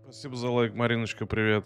Спасибо за лайк, Мариночка, привет.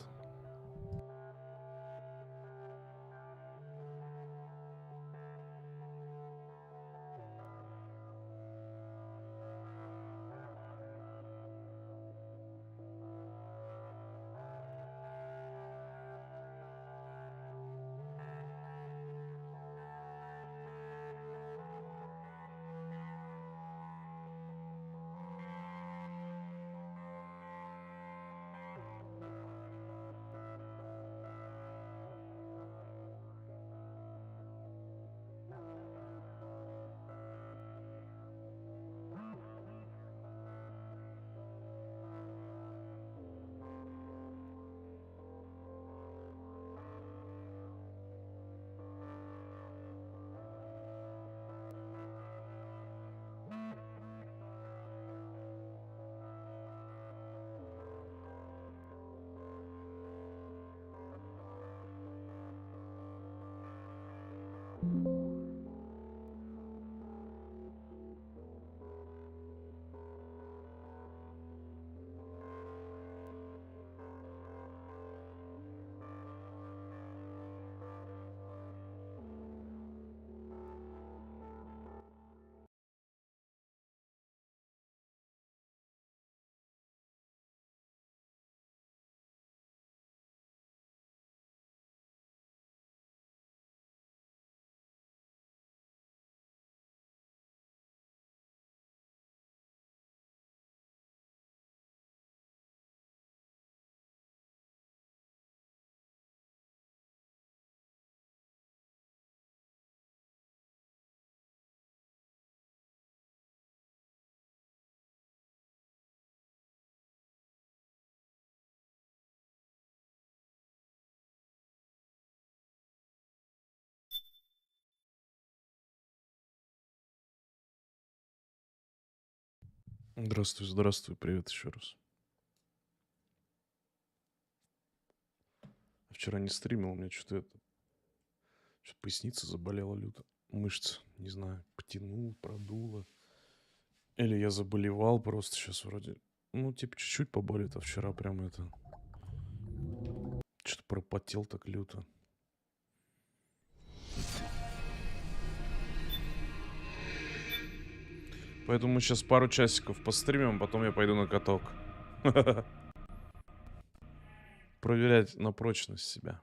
Здравствуй, здравствуй, привет еще раз. Вчера не стримил, у меня что-то поясница заболела люто. Мышцы, не знаю, потянул, продуло. Или я заболевал просто сейчас вроде. Ну, типа, чуть-чуть поболит, а вчера прям это... Что-то пропотел так люто. Поэтому мы сейчас пару часиков постримим, потом я пойду на каток. Проверять на прочность себя.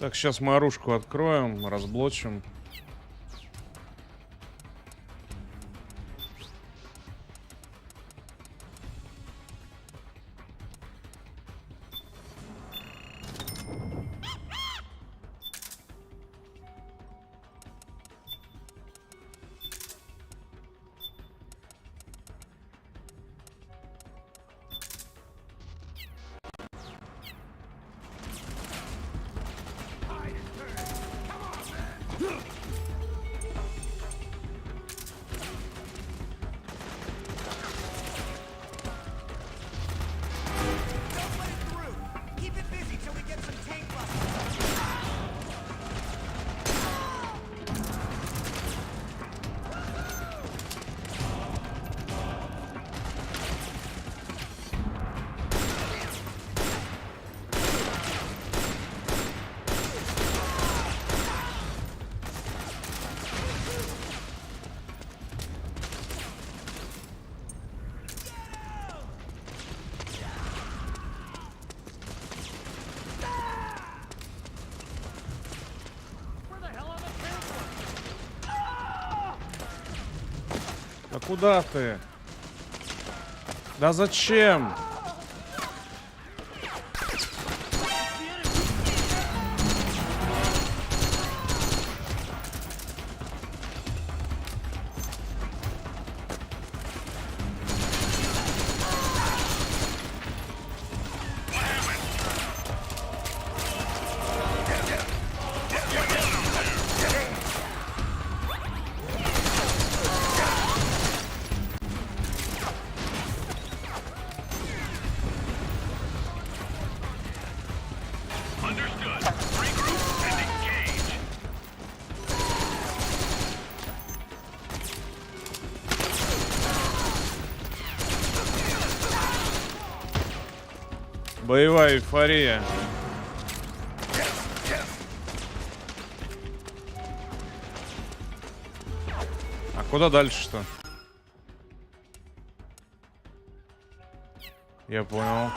Так, сейчас мы оружку откроем, разблочим. Да куда ты? Да зачем? Боевая эйфория. А куда дальше-то? Я понял.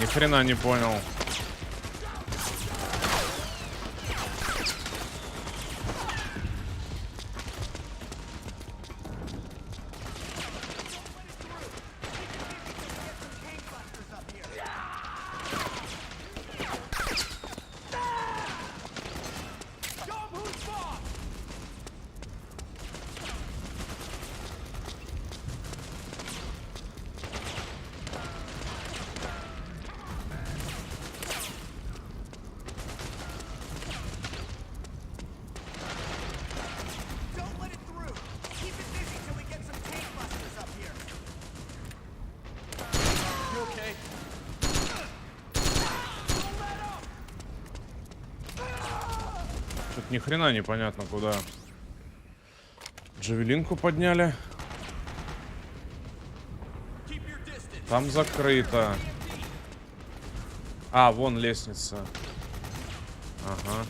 Ни хрена не понял. Тут ни хрена непонятно куда. Джавелинку подняли. Там закрыто. А, вон лестница. Ага.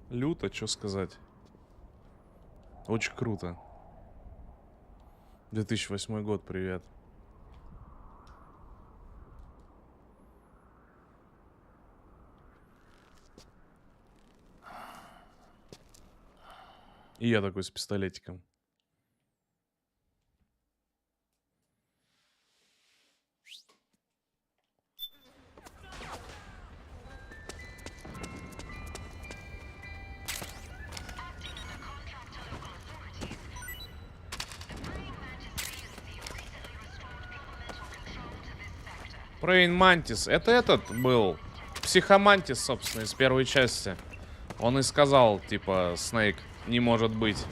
Люто, что сказать. Очень круто. 2008 год, привет. И я такой с пистолетиком. Praying Mantis. Это этот был. Психомантис, собственно, из первой части. Он и сказал, типа, Снейк, не может быть.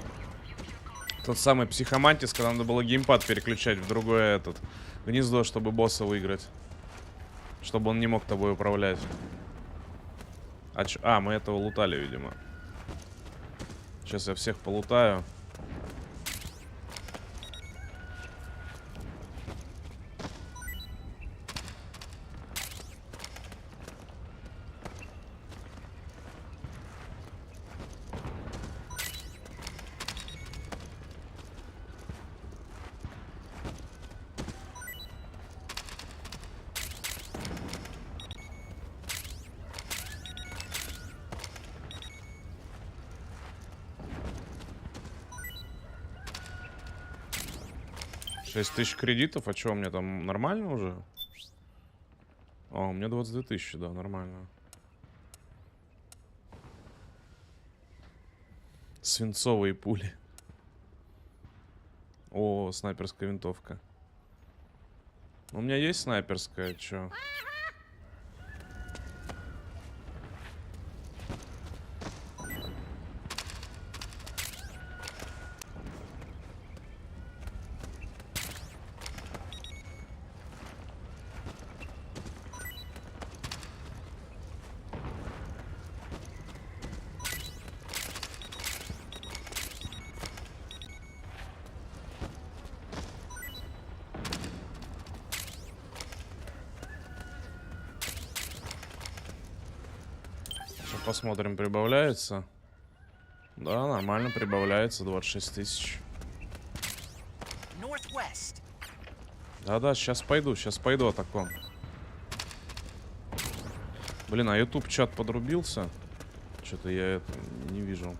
Тот самый психомантис, когда надо было геймпад переключать в другое этот гнездо, чтобы босса выиграть. Чтобы он не мог тобой управлять. Мы этого лутали, видимо. Сейчас я всех полутаю. $6000 кредитов, а что, у меня там нормально уже? О, у меня 22 тысячи, да, нормально. Свинцовые пули. О, снайперская винтовка. У меня есть снайперская, чё? Посмотрим, прибавляется. Да, нормально прибавляется. 26 тысяч. Да-да, сейчас пойду о таком. Блин, а YouTube чат подрубился? Что-то я это не вижу.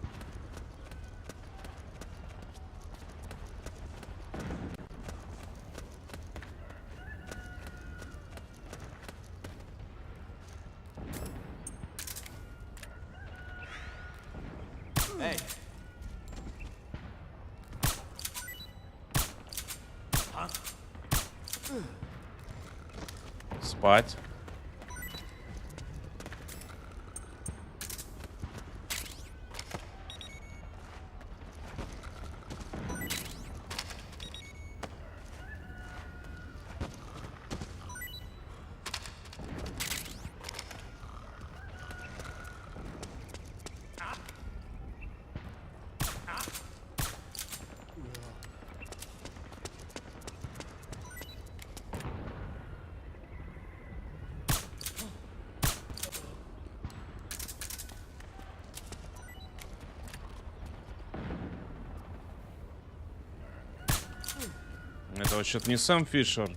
Спать. Это вообще-то не сам Фишер.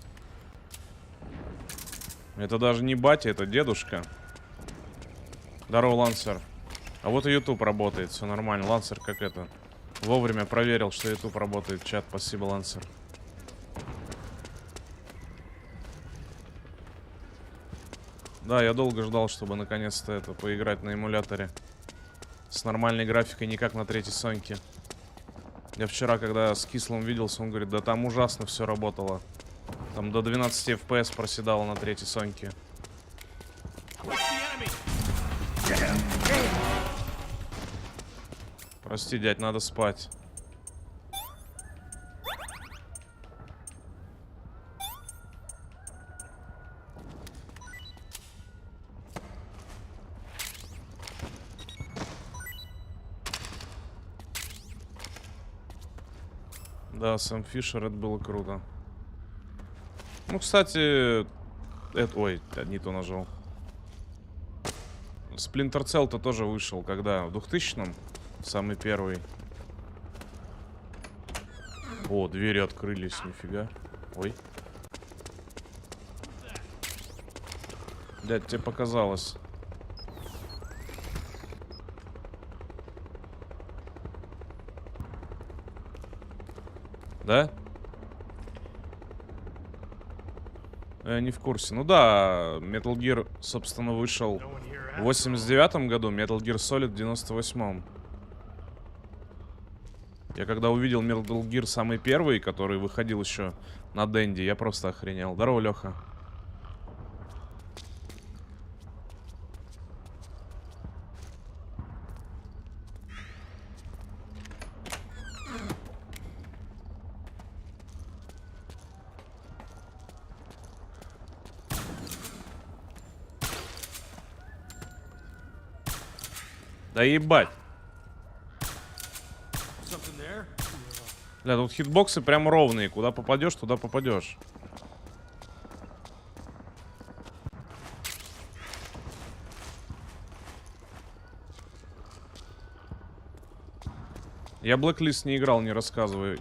Это даже не батя, это дедушка. Здорово, Лансер. А вот и YouTube работает, все нормально. Лансер как это. Вовремя проверил, что YouTube работает. Чат, спасибо, Лансер. Да, я долго ждал, чтобы наконец-то это поиграть на эмуляторе. С нормальной графикой, не как на третьей Соньке. Я вчера, когда с Кислым виделся, он говорит, да там ужасно все работало. Там до 12 FPS проседало на третьей Соньке. Прости, дядь, надо спать. Да, Сэм Фишер, это было круто. Ну, кстати, ой, не то нажал. Splinter Cell-то тоже вышел, когда? В 2000-м? Самый первый. О, двери открылись, нифига. Ой. Дядь, тебе показалось. Да? Я не в курсе. Ну да, Metal Gear, собственно, вышел в 89-м году, Metal Gear Solid в 98-м. Я когда увидел Metal Gear самый первый, который выходил еще на Денди, я просто охренел. Здорово, Леха. Да ебать. Бля, тут хитбоксы прям ровные. Куда попадешь, туда попадешь. Я Blacklist не играл, не рассказывай.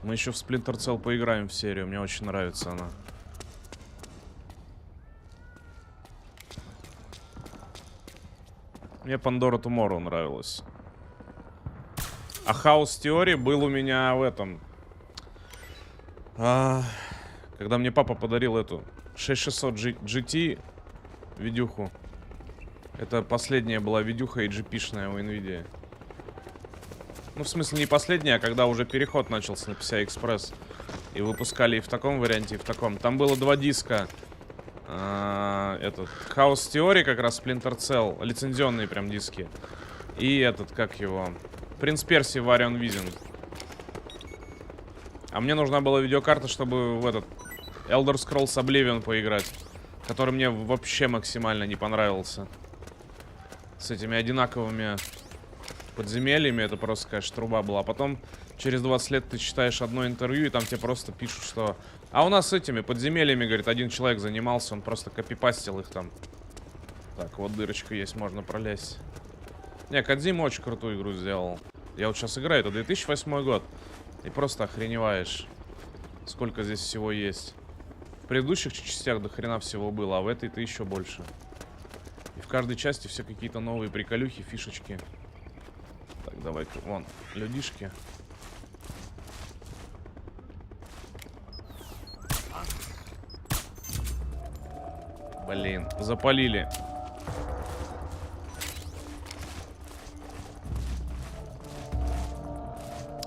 Мы еще в Splinter Cell поиграем в серию. Мне очень нравится она. Мне Pandora Tomorrow нравилась. А House Theory был у меня в этом. Когда мне папа подарил эту 6600 GT видюху. Это последняя была видюха HGP-шная у NVIDIA. Ну, в смысле, не последняя, а когда уже переход начался на PCI Express. И выпускали и в таком варианте, и в таком. Там было два диска. Этот House Theory, как раз Splinter Cell, лицензионные прям диски. И этот, как его, Принц Перси Varian Vision. А мне нужна была видеокарта, чтобы в этот Elder Scrolls Oblivion поиграть, который мне вообще максимально не понравился. С этими одинаковыми подземельями это просто, конечно, труба была. Потом через 20 лет ты читаешь одно интервью, и там тебе просто пишут, что... А у нас с этими подземельями, говорит, один человек занимался, он просто копипастил их там. Так, вот дырочка есть, можно пролезть. Не, Кодзима очень крутую игру сделал. Я вот сейчас играю, это 2008 год. И просто охреневаешь, сколько здесь всего есть. В предыдущих частях до хрена всего было, а в этой-то еще больше. И в каждой части все какие-то новые приколюхи, фишечки. Так, давай-ка, вон, людишки. Блин, запалили.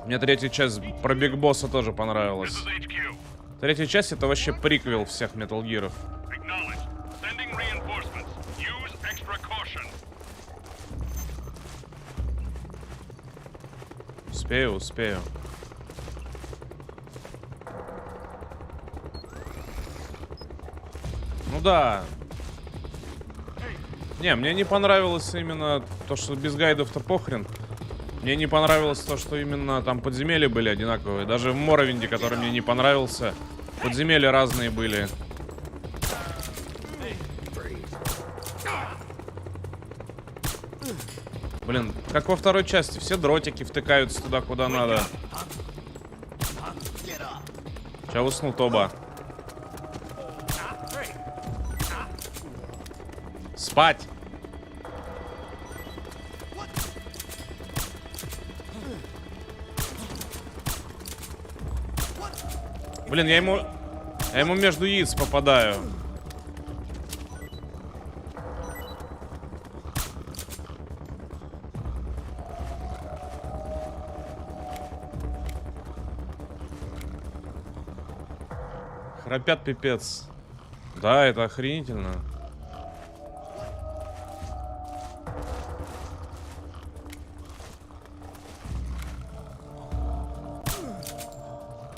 Мне третья часть про Биг Босса тоже понравилась. Третья часть это вообще приквел всех Metal Gear'ов. Успею, успею. Ну да. Не, мне не понравилось именно то, что без гайдов-то похрен. Мне не понравилось то, что именно там подземелья были одинаковые. Даже в Моровинде, который мне не понравился, подземелья разные были. Блин, как во второй части, все дротики втыкаются туда, куда надо. Сейчас уснул Тоба. Спать! Блин, я ему между яиц попадаю. Храпят пипец. Да, это охренительно.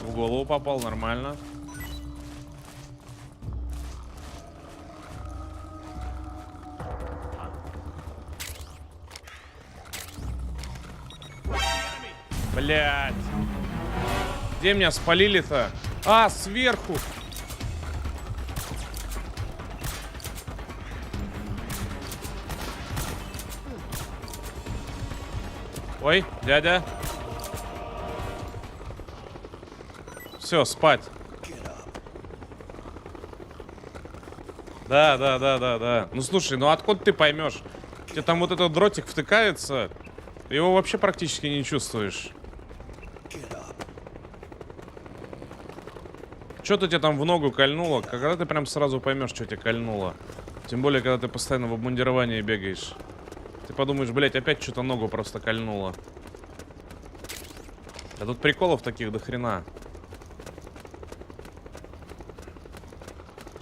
В голову попал, нормально. Блядь. Где меня спалили-то? А, сверху. Ой, дядя. Все, спать. Да. Ну слушай, ну откуда ты поймешь? Тебе там вот этот дротик втыкается, ты его вообще практически не чувствуешь. Что-то тебе там в ногу кольнуло, когда ты прям сразу поймешь, что тебе кольнуло. Тем более, когда ты постоянно в обмундировании бегаешь. Ты подумаешь, блять, опять что-то ногу просто кольнуло. А тут приколов таких до хрена.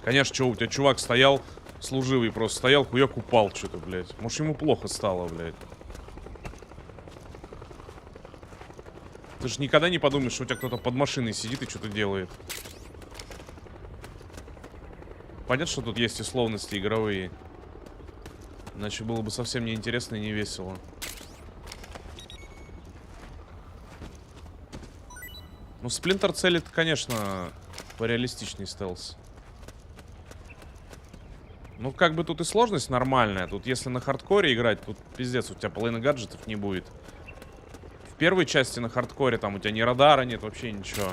Конечно, что у тебя чувак стоял, служивый просто стоял, хуяк упал что-то, блядь. Может, ему плохо стало, блядь. Ты же никогда не подумаешь, что у тебя кто-то под машиной сидит и что-то делает. Понятно, что тут есть условности игровые. Иначе было бы совсем неинтересно и не весело. Ну, Splinter целит, конечно, пореалистичный стелс. Ну, как бы тут и сложность нормальная. Тут, если на хардкоре играть, тут пиздец, у тебя половины гаджетов не будет. В первой части на хардкоре там у тебя ни радара нет, вообще ничего.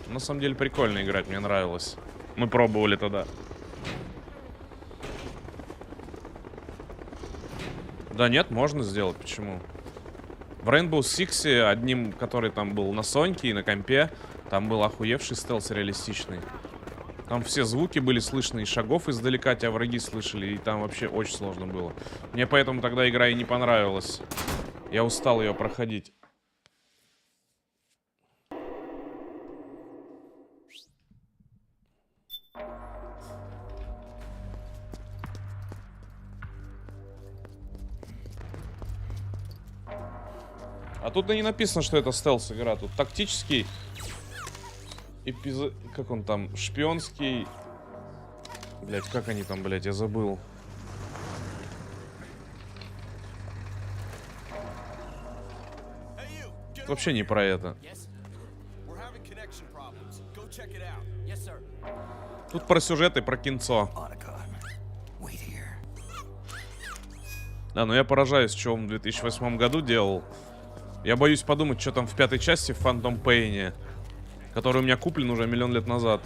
На самом деле прикольно играть, мне нравилось. Мы пробовали тогда. Да нет, можно сделать, почему? В Rainbow Six, одним, который там был на Соньке и на компе, там был охуевший стелс реалистичный. Там все звуки были слышны, и шагов издалека тебя враги слышали, и там вообще очень сложно было. Мне поэтому тогда игра и не понравилась. Я устал ее проходить. А тут и не написано, что это стелс-игра. Тут тактический, как он там, шпионский. Блять, как они там, блять, я забыл. Вообще не про это. Тут про сюжет и про кинцо. Да, но я поражаюсь, что он в 2008 году делал. Я боюсь подумать, что там в пятой части в Phantom Pain, который у меня куплен уже миллион лет назад.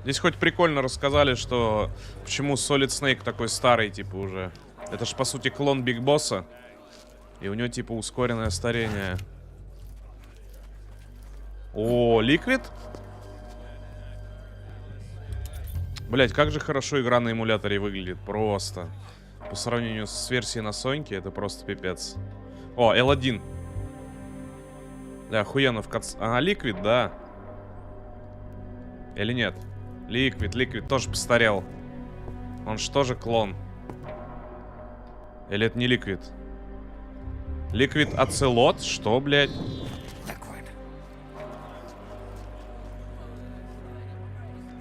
Здесь хоть прикольно рассказали, что почему Солида Снейка такой старый, типа, уже. Это ж, по сути, клон Биг Босса. И у него, типа, ускоренное старение. О, Ликвид? Блять, как же хорошо игра на эмуляторе выглядит. Просто. По сравнению с версией на Соньке, это просто пипец. О, L1. Да, охуенно в кац... Ага, Ликвид, да. Или нет? Ликвид тоже постарел. Он же тоже клон. Или это не Ликвид? Ликвид Оцелот? Что, блядь?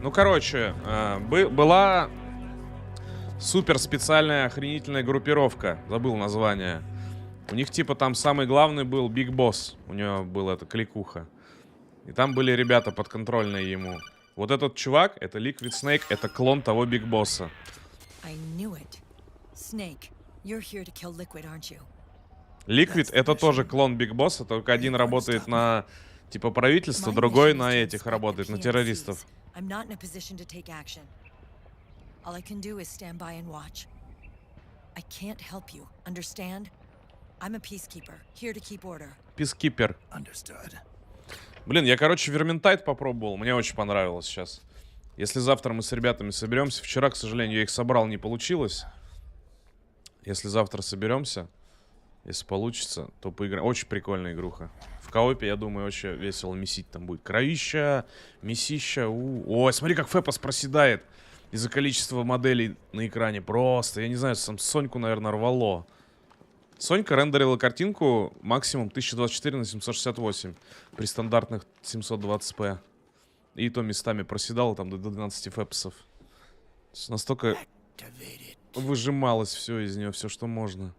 Ну, короче, была супер специальная охренительная группировка. Забыл название. У них, типа, там самый главный был Биг Босс. У него была эта кликуха. И там были ребята подконтрольные ему. Вот этот чувак, это Ликвид Снейк, это клон того Биг Босса. Ликвид это тоже клон Биг Босса, только один работает на, типа, правительство, другой на этих работает, на террористов. Пискипер. Блин, я, короче, Верминтайт попробовал. Мне очень понравилось сейчас. Если завтра мы с ребятами соберемся. Вчера, к сожалению, я их собрал, не получилось. Если завтра соберемся, если получится, то поиграем. Очень прикольная игруха. В коопе, я думаю, очень весело месить там будет. Кровища, месища. Ой, смотри, как Фэпос проседает из-за количества моделей на экране. Просто, я не знаю, сам Соньку, наверное, рвало. Сонька рендерила картинку максимум 1024 на 768 при стандартных 720p. И то местами проседало там до 12 фэпсов. Настолько выжималось все из нее, все, что можно.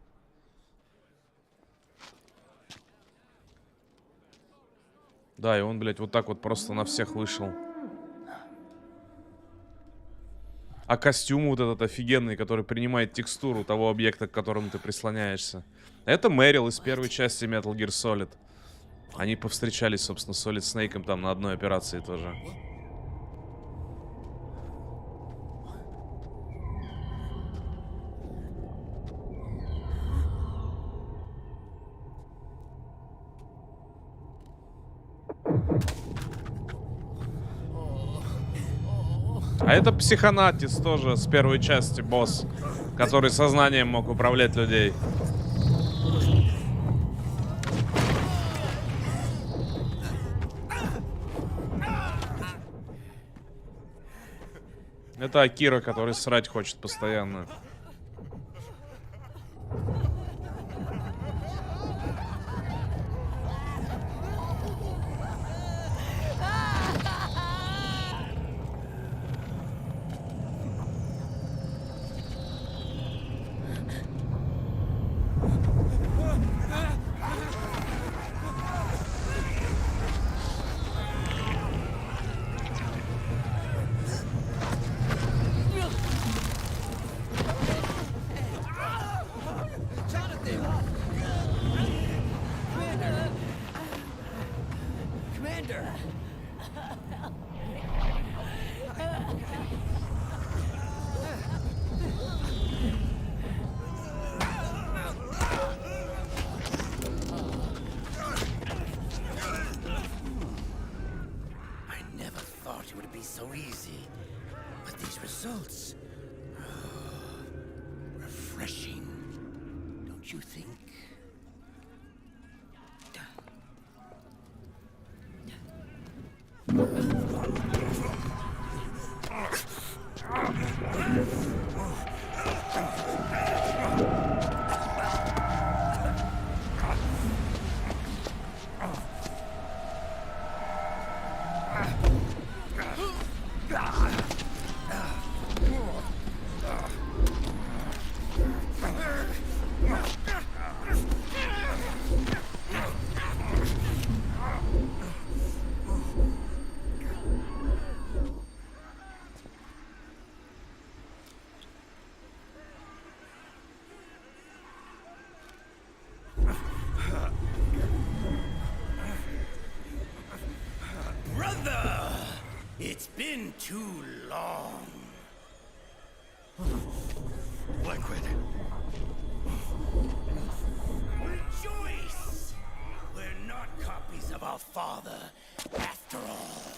Да, и он, блядь, вот так вот просто на всех вышел. А костюм вот этот офигенный, который принимает текстуру того объекта, к которому ты прислоняешься. Это Мэрил из первой части Metal Gear Solid. Они повстречались, собственно, с Солид Снейком там на одной операции тоже. А это Психонатис тоже с первой части, босс, который сознанием мог управлять людей. Это Акира, который срать хочет постоянно. It's been too long. Liquid. Rejoice! We're not copies of our father, after all.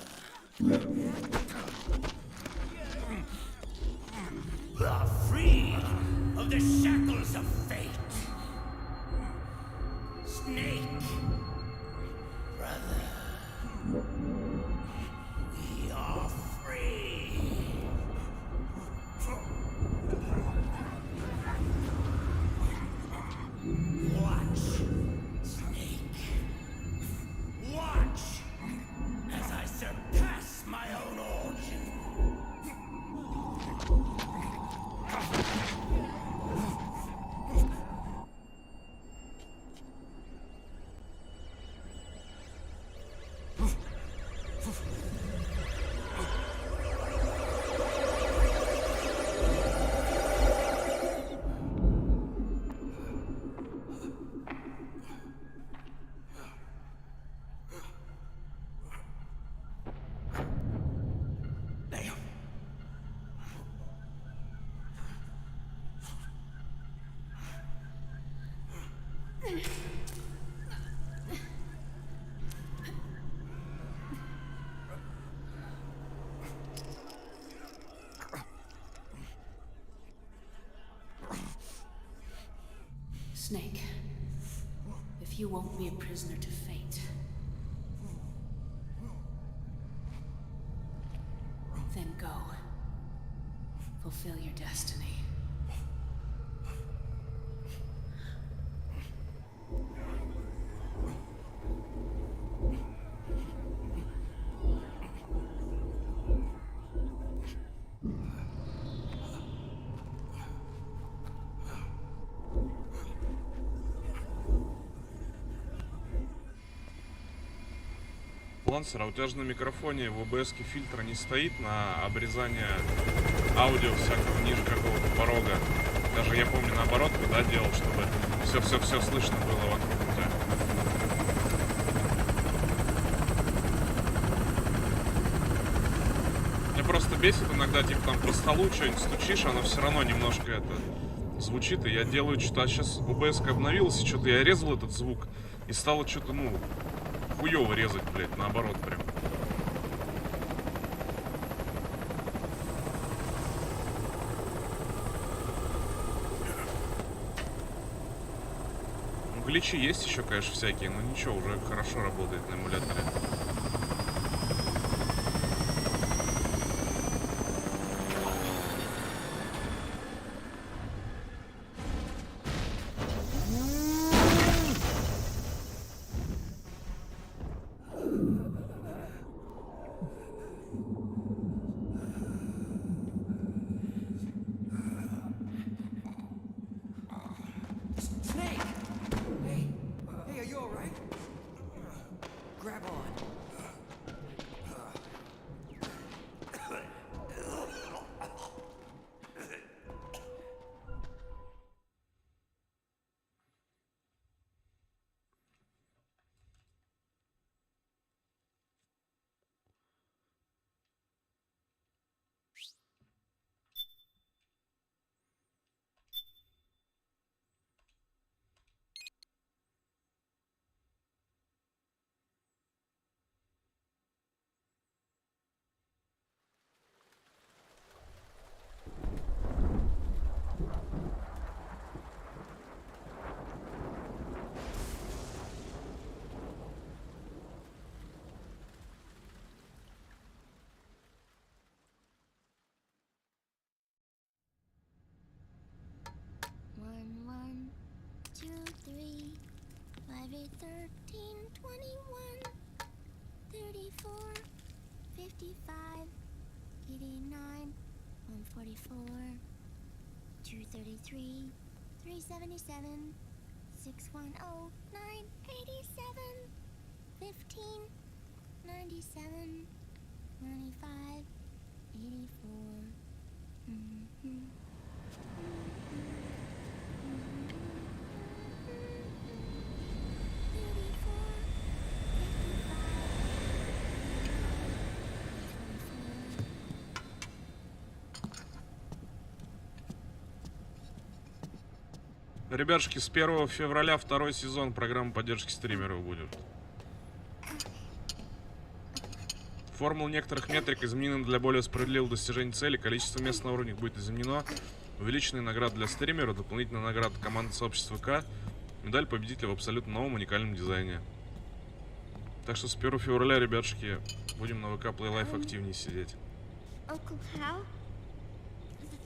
Are free of the shackles of fate. Snake, brother. We are free. Watch, Snake. Watch as I surpass my own origin. Snake, if you won't be a prisoner to fate, then go. Fulfill your destiny. балансер, а у тебя же на микрофоне в OBS фильтра не стоит на обрезание аудио всякого ниже какого-то порога. Даже я помню наоборот, когда делал, чтобы все слышно было вокруг тебя. Мне просто бесит иногда, типа там по столу что-нибудь стучишь, оно все равно немножко это звучит, и я делаю что-то, а сейчас OBS обновилась, и что-то я резал этот звук, и стало что-то, ну, хуёво резать, блядь, наоборот прям. Ну, гличи есть еще, конечно, всякие, но ничего, уже хорошо работает на эмуляторе. Snake! Hey, are you alright? Grab on. One, 2, 3, 5, 8, 13, 21, 34, 55, 89, 144, 233, 377, 610, 987, 15, 97, 95, 84. Ребятушки, с 1 февраля второй сезон программы поддержки стримеров будет. Формула некоторых метрик изменена для более справедливого достижения цели. Количество мест на уровнях будет изменено. Увеличенные награды для стримера, дополнительная награда команды сообщества ПК, медаль победителя в абсолютно новом уникальном дизайне. Так что с 1 февраля, ребятушки, будем на ВК Play Life активнее сидеть. Uncle Hal?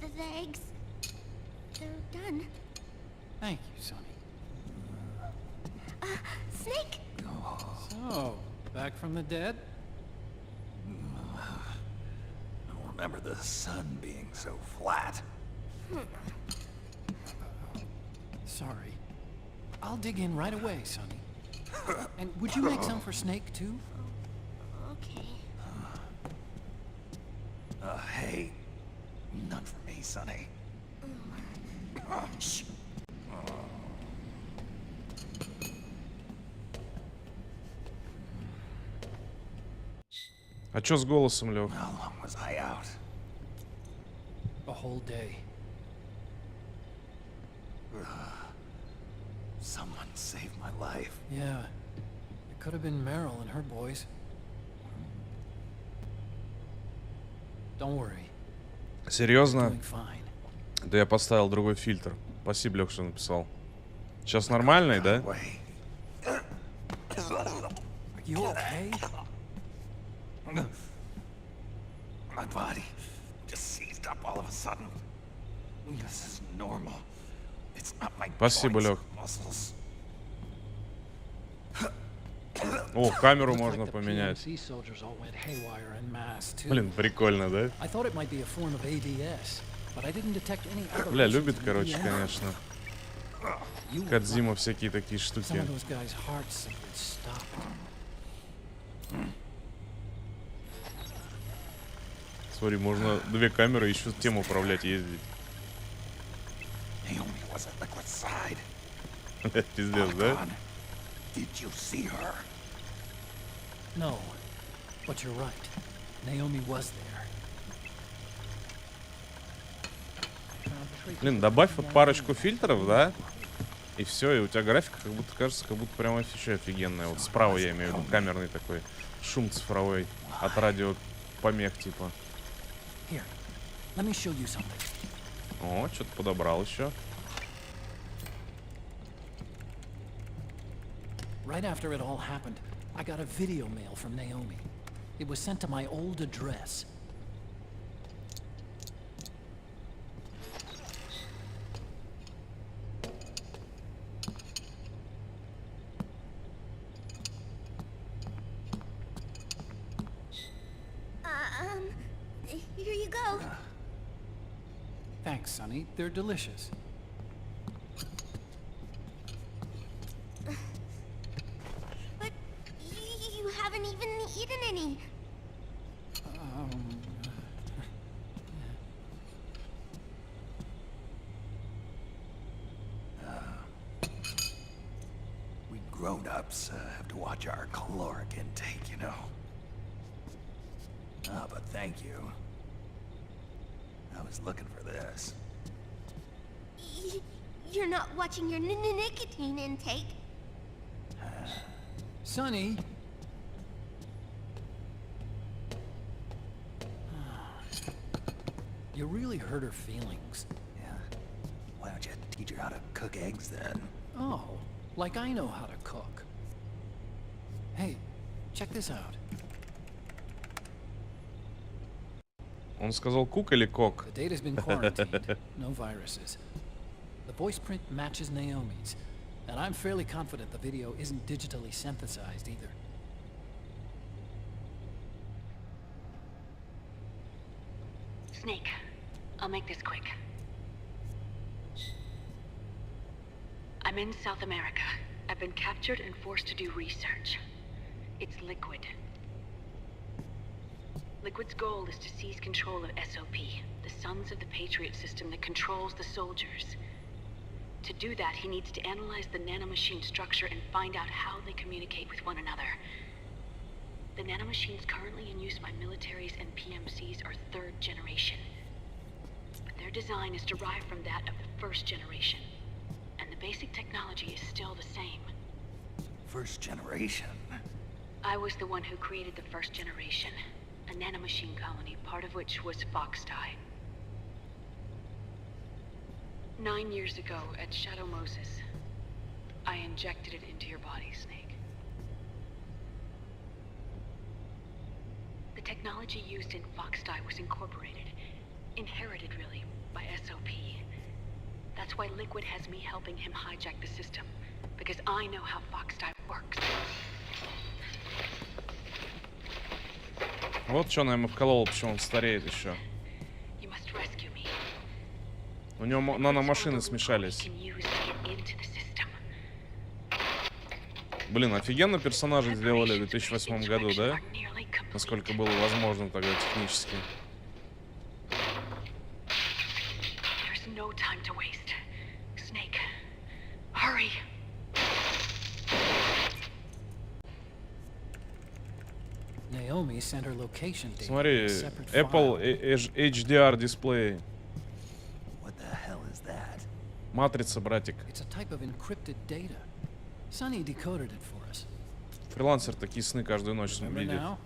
The eggs, they're done. Thank you, Sonny. Snake! So, back from the dead? I don't remember the sun being so flat. Sorry. I'll dig in right away, Sonny. And would you make some for Snake, too? Okay. Hey, none for me, Sonny. Shh. А чё с голосом, Лёх? How long was I out? A whole day. Someone saved my life. Yeah. It could have been Meryl and her boys. Don't worry. Серьезно? Doing fine. Да я поставил другой фильтр. Спасибо, Лёх, что написал. Сейчас нормальный, да? Wait. Are you okay? My body just seized up all of a sudden. This is normal. It's not my Спасибо, joints or Лёх. muscles. О, камеру можно The поменять. PMC soldiers all went haywire en masse, too. Блин, прикольно, да? I thought it might be a form of ADS, but I didn't detect any other. Бля, любит, короче, конечно. Кодзима всякие такие Some штуки. of those guys' hearts simply stopped. Смотри, можно 2 камеры еще тем управлять, ездить. Naomi was at Liquid's side. Пиздец, да? Gone. Did you see her? No, but you're right. Naomi was there. Блин, добавь вот парочку фильтров, да? И все, и у тебя графика как будто кажется, как будто прям вообще офигенная. Вот справа я имею в виду камерный такой шум цифровой от радио помех типа. Here, let me show you something. О, что-то подобрал еще. Right after it all happened, I got a video mail from Naomi. It was sent to my old address. Here you go. Thanks, Sonny. They're delicious. But you haven't even eaten any. We grown-ups have to watch our caloric intake, you know. Ah, but thank you. I was looking for this. You're not watching your nicotine intake. Sonny! You really hurt her feelings. Yeah. Why don't you teach her how to cook eggs then? Oh, like I know how to cook. Hey, check this out. Он сказал кук или кок? The data's been quarantined. No viruses. The voice print matches Naomi's, and I'm fairly confident the video isn't digitally synthesized either. Snake, I'll make this quick. I'm in South America. I've been captured and forced to do research. It's Liquid. Liquid's goal is to seize control of SOP, the sons of the Patriot system that controls the soldiers. To do that, he needs to analyze the nanomachine structure and find out how they communicate with one another. The nanomachines currently in use by militaries and PMCs are 3rd generation. But their design is derived from that of the 1st generation. And the basic technology is still the same. First generation? I was the one who created the 1st generation. A nanomachine colony, part of which was Foxdie. 9 years ago, at Shadow Moses, I injected it into your body, Snake. The technology used in Foxdie was incorporated, inherited really, by SOP. That's why Liquid has me helping him hijack the system, because I know how Foxdie works. Вот что она ему вколола, почему он стареет еще. You must rescue me. У него наномашины смешались. Can use to get into the system. Блин, офигенно персонажей сделали в 2008 году, да? Насколько было возможно тогда технически. There's no time to waste. Snake, hurry. Naomi sent her location data Смотри, in a separate Apple file. HDR дисплей. What the hell is that? Матрица, братик. It's a type of encrypted data. Sonny decoded it for us. Фрилансер такие сны каждую ночь Remember видит. now?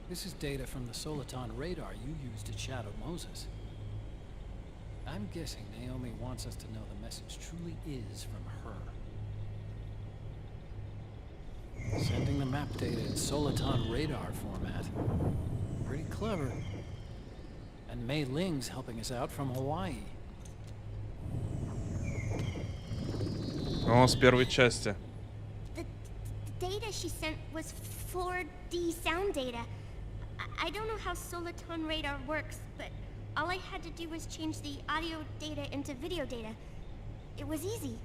This is data from the Soliton radar you used at Shadow Moses. I'm guessing Naomi wants us to know the message truly is from her. Sending the map data in Soliton radar format. Pretty clever. And Mei Ling's helping us out from Hawaii. О, с первой части. The data she sent was 4D sound data. I don't know how Soliton radar works, but all I had to do was change the audio data into video data. It was easy.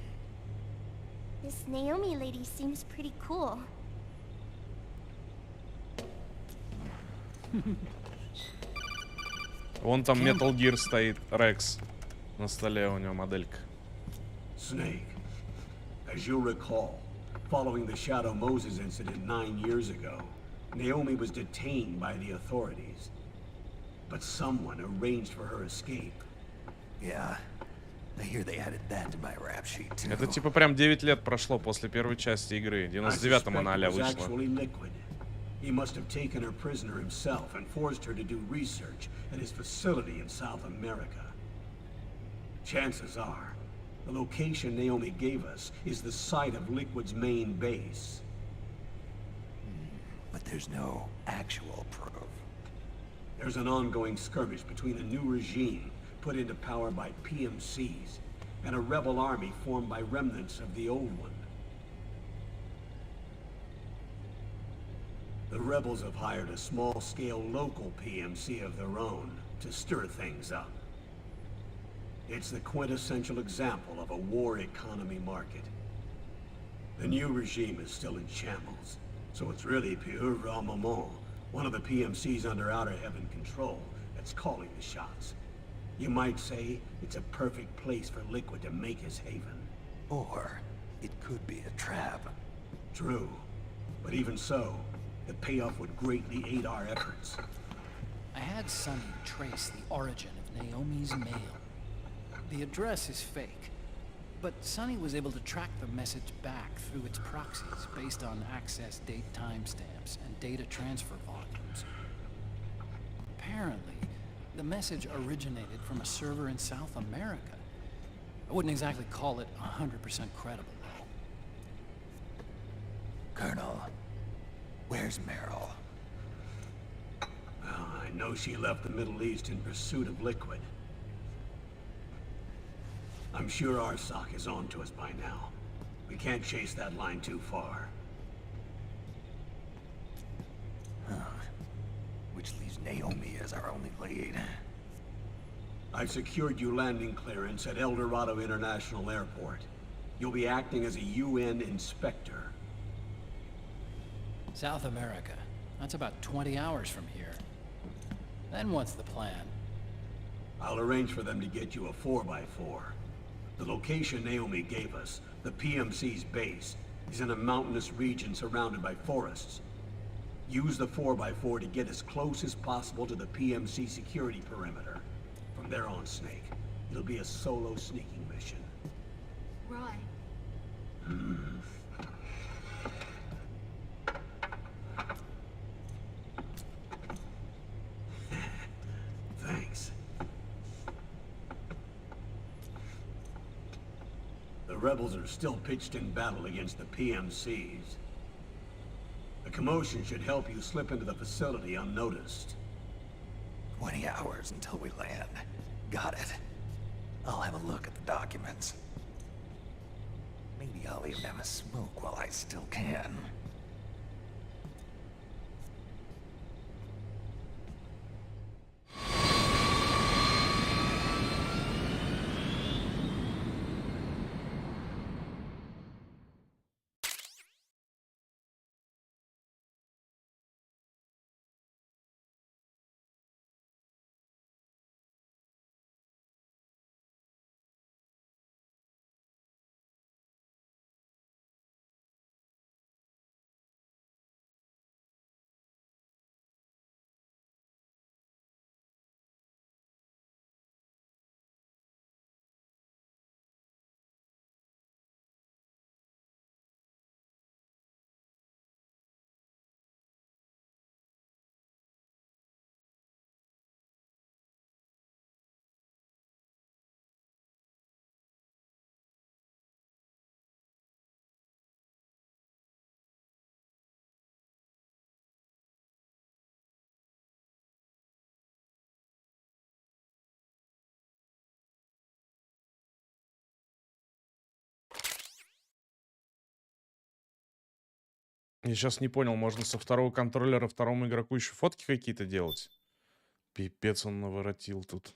This Naomi lady seems pretty cool. Вон там Metal Gear стоит, Рекс. На столе у него моделька. Snake, as you'll recall, following the Shadow Moses incident 9 years ago, Naomi was detained by the authorities. But someone arranged for her escape. Yeah, I hear they added that to my rap sheet too. Это типа прям 9 лет прошло после первой части игры. В 99-м она а-ля вышла. Actually Liquid. He must have taken her prisoner himself and forced her to do research at his facility in South America. Chances are, the location Naomi gave us is the site of Liquid's main base. But there's no actual proof. There's an ongoing skirmish between a new regime put into power by PMCs and a rebel army formed by remnants of the old one. The rebels have hired a small-scale local PMC of their own to stir things up. It's the quintessential example of a war economy market. The new regime is still in shambles, so it's really pure moment. One of the PMCs under Outer Heaven control that's calling the shots. You might say it's a perfect place for Liquid to make his haven. Or it could be a trap. True. But even so, the payoff would greatly aid our efforts. I had Sonny trace the origin of Naomi's mail. The address is fake, but Sonny was able to track the message back through its proxies based on access date timestamps and data transfer volumes. Apparently, the message originated from a server in South America. I wouldn't exactly call it 100% credible, though. Colonel, where's Meryl? Well, I know she left the Middle East in pursuit of Liquid. I'm sure ARSOC is on to us by now. We can't chase that line too far. Which leaves Naomi as our only lead. I've secured you landing clearance at El Dorado International Airport. You'll be acting as a UN inspector. South America. That's about 20 hours from here. Then what's the plan? I'll arrange for them to get you a 4x4. The location Naomi gave us, the PMC's base, is in a mountainous region surrounded by forests. Use the 4x4 to get as close as possible to the PMC security perimeter. From there on, Snake, it'll be a solo sneaking mission. Right. Thanks. The rebels are still pitched in battle against the PMCs. The commotion should help you slip into the facility unnoticed. 20 hours until we land. Got it. I'll have a look at the documents. Maybe I'll even have a smoke while I still can. Я сейчас не понял, можно со второго контроллера второму игроку еще фотки какие-то делать? Пипец он наворотил тут.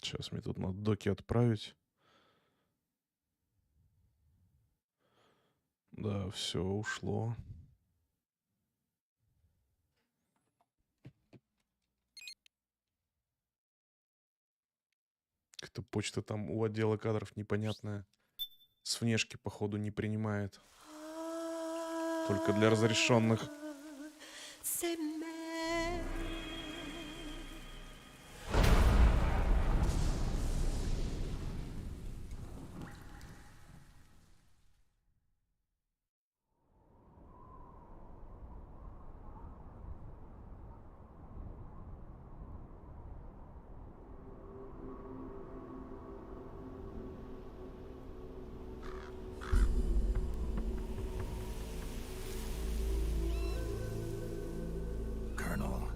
Сейчас мне тут надо доки отправить. Да, все ушло. Как-то почта там у отдела кадров непонятная. С внешки, походу, не принимает. Только для разрешенных. Colonel,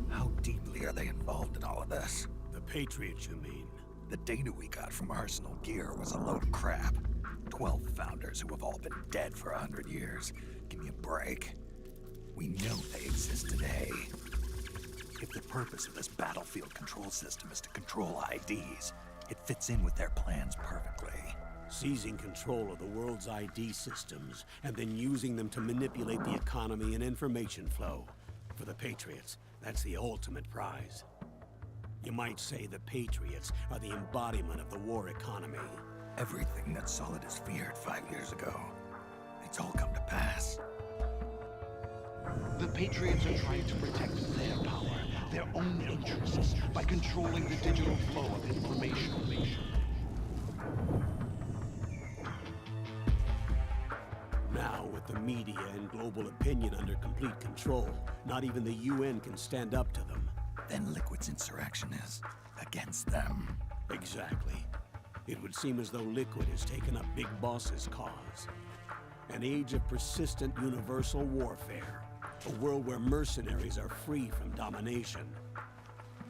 how deeply are they involved in all of this? The Patriots, you mean? The data we got from Arsenal Gear was a load of crap. 12 founders who have all been dead for 100 years. Give me a break. We know they exist today. If the purpose of this battlefield control system is to control IDs, it fits in with their plans perfectly. Seizing control of the world's ID systems and then using them to manipulate the economy and information flow. For the Patriots, that's the ultimate prize. You might say the Patriots are the embodiment of the war economy. Everything that Solid has feared 5 years ago, it's all come to pass. The Patriots are trying to protect their power, their own interests, by controlling the digital flow of information. Now, with the media and global opinion under complete control, not even the UN can stand up to them. Then Liquid's insurrection is against them. Exactly. It would seem as though Liquid has taken up Big Boss's cause. An age of persistent universal warfare. A world where mercenaries are free from domination.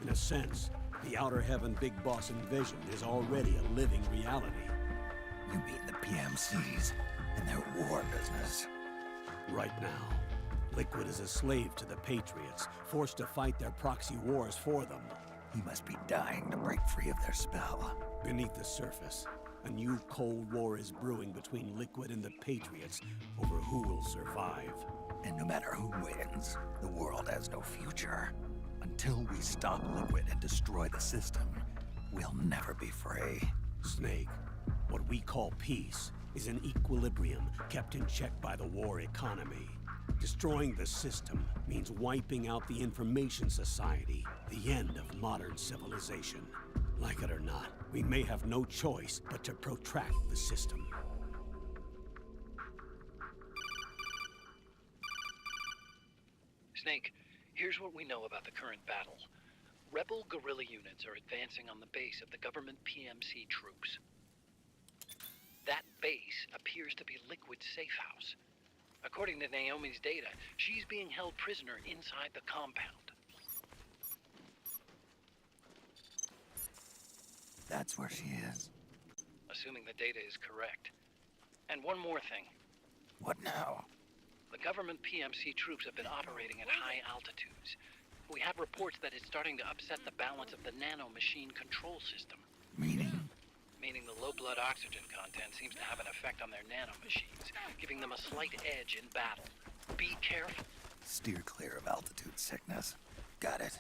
In a sense, the Outer Heaven Big Boss envisioned is already a living reality. You mean the PMCs and their war business? Right now, Liquid is a slave to the Patriots, forced to fight their proxy wars for them. He must be dying to break free of their spell. Beneath the surface, a new Cold War is brewing between Liquid and the Patriots over who will survive. And no matter who wins, the world has no future. Until we stop Liquid and destroy the system, we'll never be free. Snake, what we call peace is an equilibrium kept in check by the war economy. Destroying the system means wiping out the information society, the end of modern civilization. Like it or not, we may have no choice but to protract the system. Snake, here's what we know about the current battle. Rebel guerrilla units are advancing on the base of the government PMC troops. That base appears to be Liquid's safe house. According to Naomi's data, she's being held prisoner inside the compound. That's where she is. Assuming the data is correct. And one more thing. What now? The government PMC troops have been operating at high altitudes. We have reports that it's starting to upset the balance of the nano-machine control system. Meaning? Meaning the low blood oxygen content seems to have an effect on their nano-machines, giving them a slight edge in battle. Be careful. Steer clear of altitude sickness. Got it.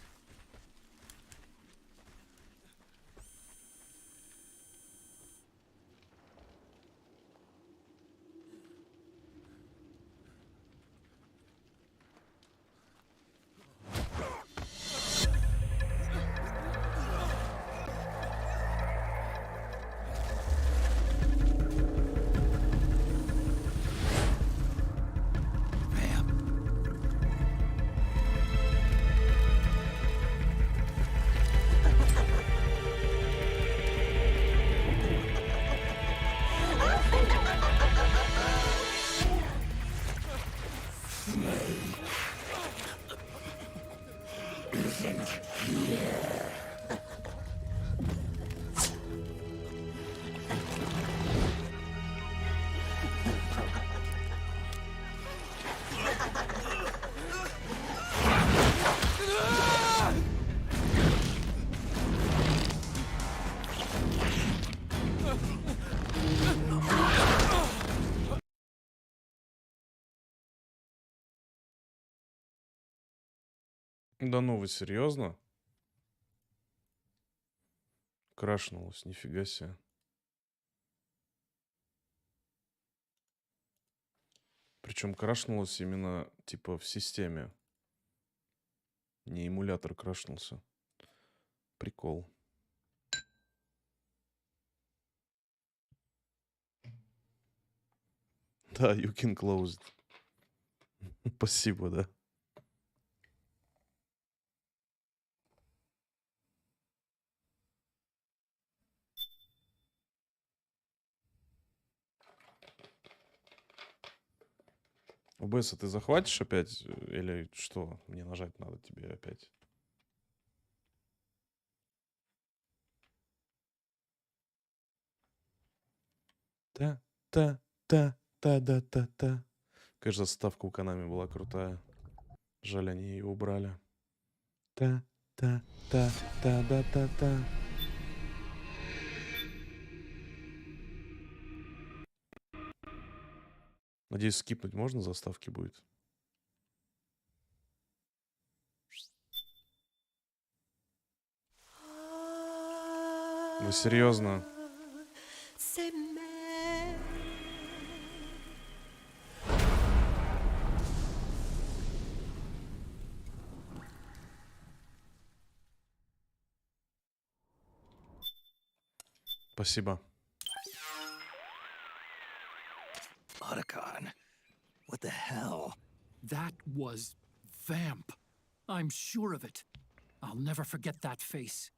Да ну вы серьезно? Крашнулось, нифига себе. Причем крашнулось именно типа в системе. Не эмулятор крашнулся. Прикол. Да, you can close it. Спасибо, да. ОБС, ты захватишь опять? Или что? Мне нажать надо тебе опять. Та-та-та-та-да-та-та. Конечно, заставка у Konami была крутая. Жаль, они ее убрали. Та-та-та-та-да-та-та. Надеюсь, скипнуть можно, заставки будет. Вы серьезно? Спасибо. Otacon, what the hell? That was Vamp. I'm sure of it. I'll never forget that face.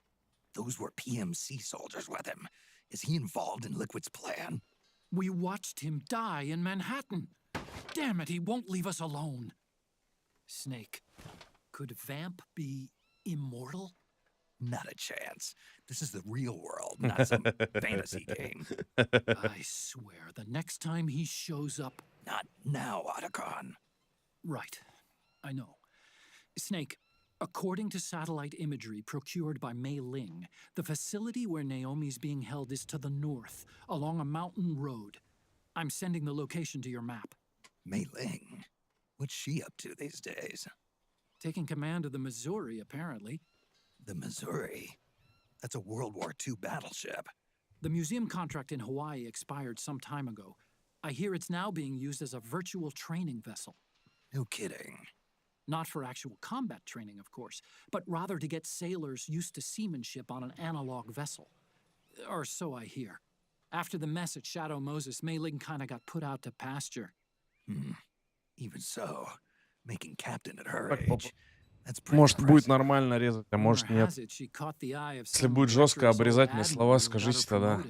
Those were PMC soldiers with him. Is he involved in Liquid's plan? We watched him die in Manhattan. Damn it, he won't leave us alone. Snake, could Vamp be immortal? Not a chance. This is the real world, not some fantasy game. I swear, the next time he shows up... Not now, Otacon. Right. I know. Snake, according to satellite imagery procured by Mei Ling, the facility where Naomi's being held is to the north, along a mountain road. I'm sending the location to your map. Mei Ling? What's she up to these days? Taking command of the Missouri, apparently. The Missouri? That's a World War II battleship. The museum contract in Hawaii expired some time ago. I hear it's now being used as a virtual training vessel. No kidding. Not for actual combat training, of course, but rather to get sailors used to seamanship on an analog vessel. Or so I hear. After the mess at Shadow Moses, Mei Ling kinda got put out to pasture. Even so, making captain at her Так, age, that's pretty Может, будет impressive. нормально резать, а может, нет. Если будет жестко обрезать мне слова, скажите тогда.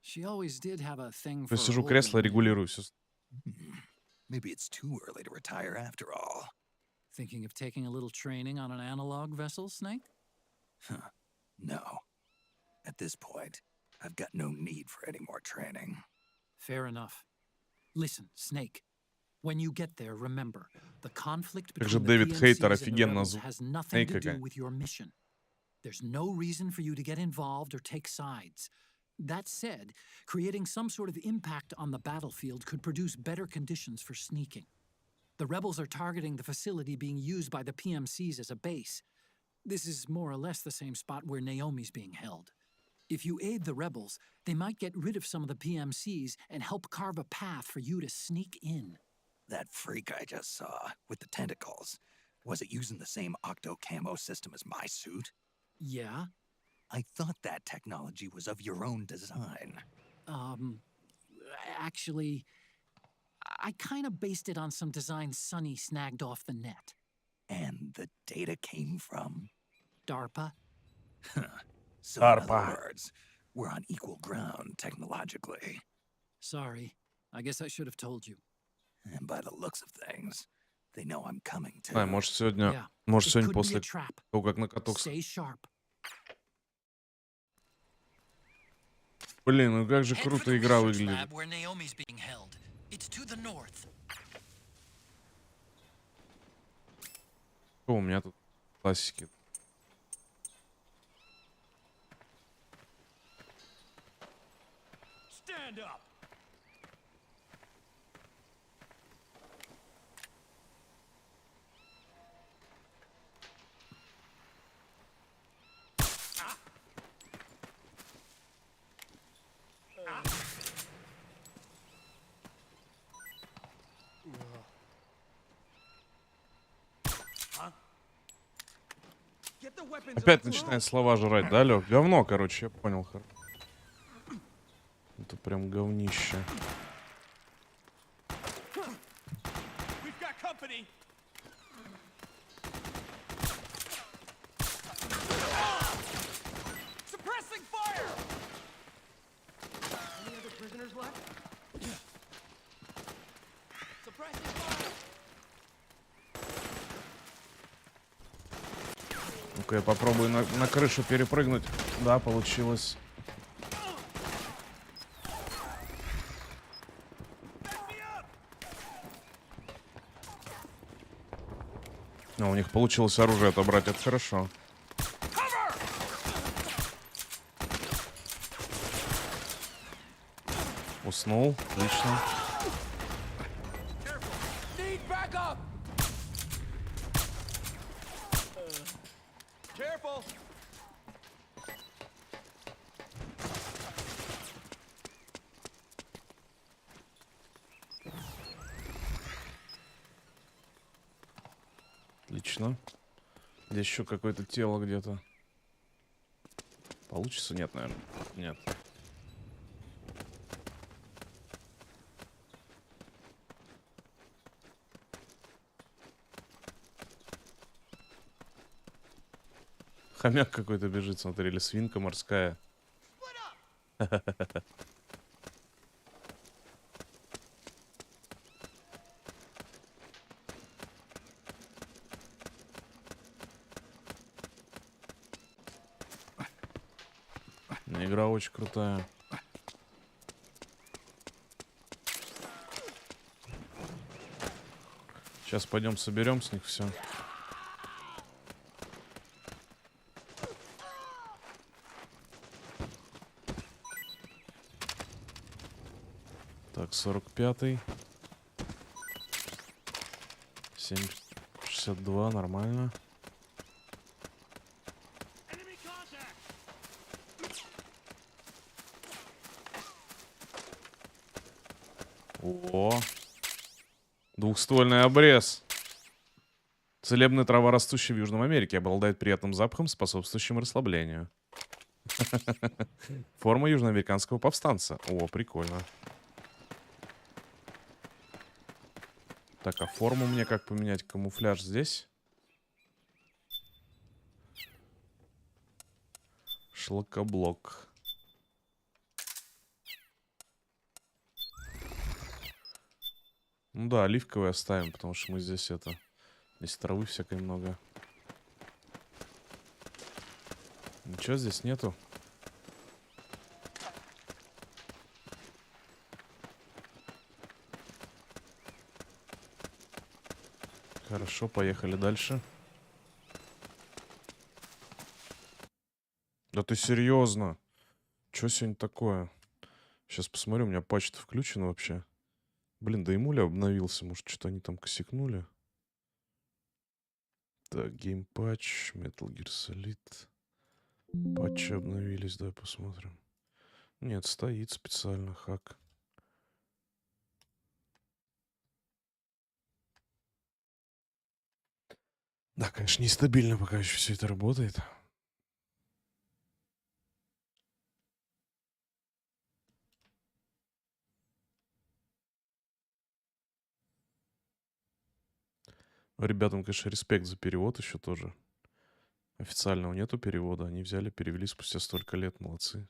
Я сижу в кресле, регулирую все. Maybe it's too early to retire after all. Thinking of taking a little training on an analog vessel, Snake? No. At this point, I've got no need for any more training. Fair enough. Listen, Snake. When you get there, remember, the conflict Как же between the Дэвид Хейтер PMCs and the офигенно rebels has nothing to Снейка. do with your mission. There's no reason for you to get involved or take sides. That said, creating some sort of impact on the battlefield could produce better conditions for sneaking. The rebels are targeting the facility being used by the PMCs as a base. This is more or less the same spot where Naomi's being held. If you aid the rebels, they might get rid of some of the PMCs and help carve a path for you to sneak in. That freak I just saw, with the tentacles, was it using the same octo-camo system as my suit? Yeah? I thought that technology was of your own design. Actually, I kind of based it on some designs Sonny snagged off the net. And the data came from? DARPA? So in other words, we're on equal ground technologically. Sorry. I guess I should have told you. And by the looks of things, they know I'm coming too. Может, сегодня после того, как на каток... Stay sharp. Блин, ну как же круто игра выглядит. Что у меня тут классики? Опять начинает слова жрать, да, Лёг? Говно, короче, я понял. Это прям говнище. Ну-ка, я попробую на крышу перепрыгнуть. Да, получилось. Ну, у них получилось оружие отобрать, это хорошо. Уснул, отлично. Отлично. Здесь еще какое-то тело где-то. Получится? Нет, наверное. Нет. Хомяк какой-то бежит, смотри, или свинка морская. Игра очень крутая. Сейчас пойдем соберем с них все. Так, 45-й. 7,62, нормально. О, двухствольный обрез. Целебная трава, растущая в Южной Америке, обладает приятным запахом, способствующим расслаблению. Форма южноамериканского повстанца. О, прикольно. Так, а форму мне как поменять? Камуфляж здесь? Шлакоблок. Ну да, оливковый оставим, потому что мы здесь это... Здесь травы всякой много. Ничего здесь нету. Хорошо, поехали дальше. Да ты серьезно? Что сегодня такое? Сейчас посмотрю, у меня патч-то включен вообще. Блин, да и муля обновился. Может, что-то они там косякнули? Так, геймпатч, Metal Gear Solid. Патчи обновились, давай посмотрим. Нет, стоит специально хак. Да, конечно, нестабильно пока еще все это работает. Ребятам, конечно, респект за перевод еще тоже. Официального нету перевода. Они взяли, перевели спустя столько лет. Молодцы.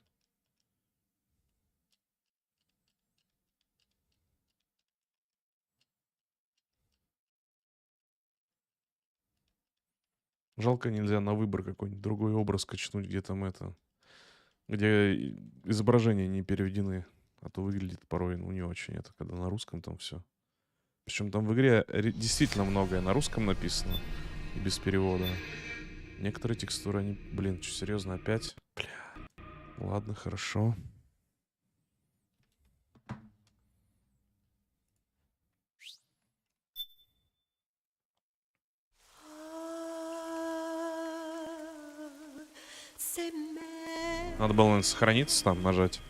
Жалко, нельзя на выбор какой-нибудь другой образ качнуть, где там это... Где изображения не переведены. А то выглядит порой, ну, не очень. Это когда на русском там все. Причем там в игре действительно многое на русском написано. И без перевода. Некоторые текстуры, они... Блин, что, серьезно, опять? Бля. Ладно, хорошо. Надо было, наверное, сохраниться там, нажать.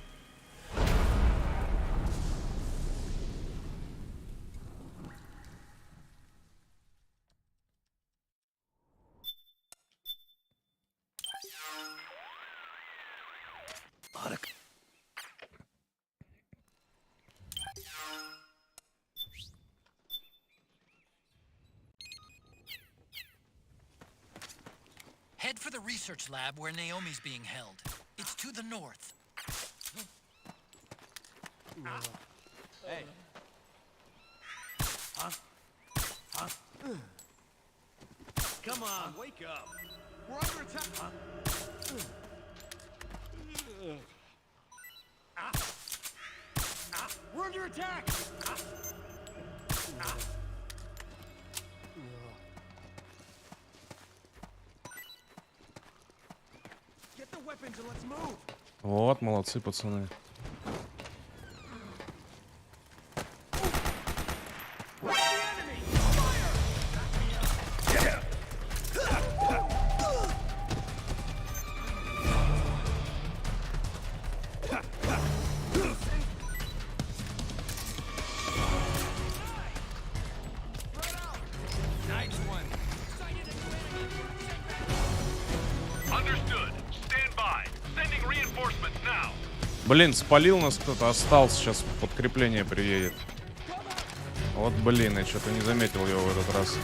Head for the research lab where Naomi's being held. It's to the north. Hey. Huh? Huh? Come on, wake up. We're under attack. Huh? We're under attack. Get the weapons and let's move. Вот, молодцы, пацаны. Блин, спалил нас кто-то, остался, сейчас подкрепление приедет. Вот блин, я что-то не заметил его в этот раз.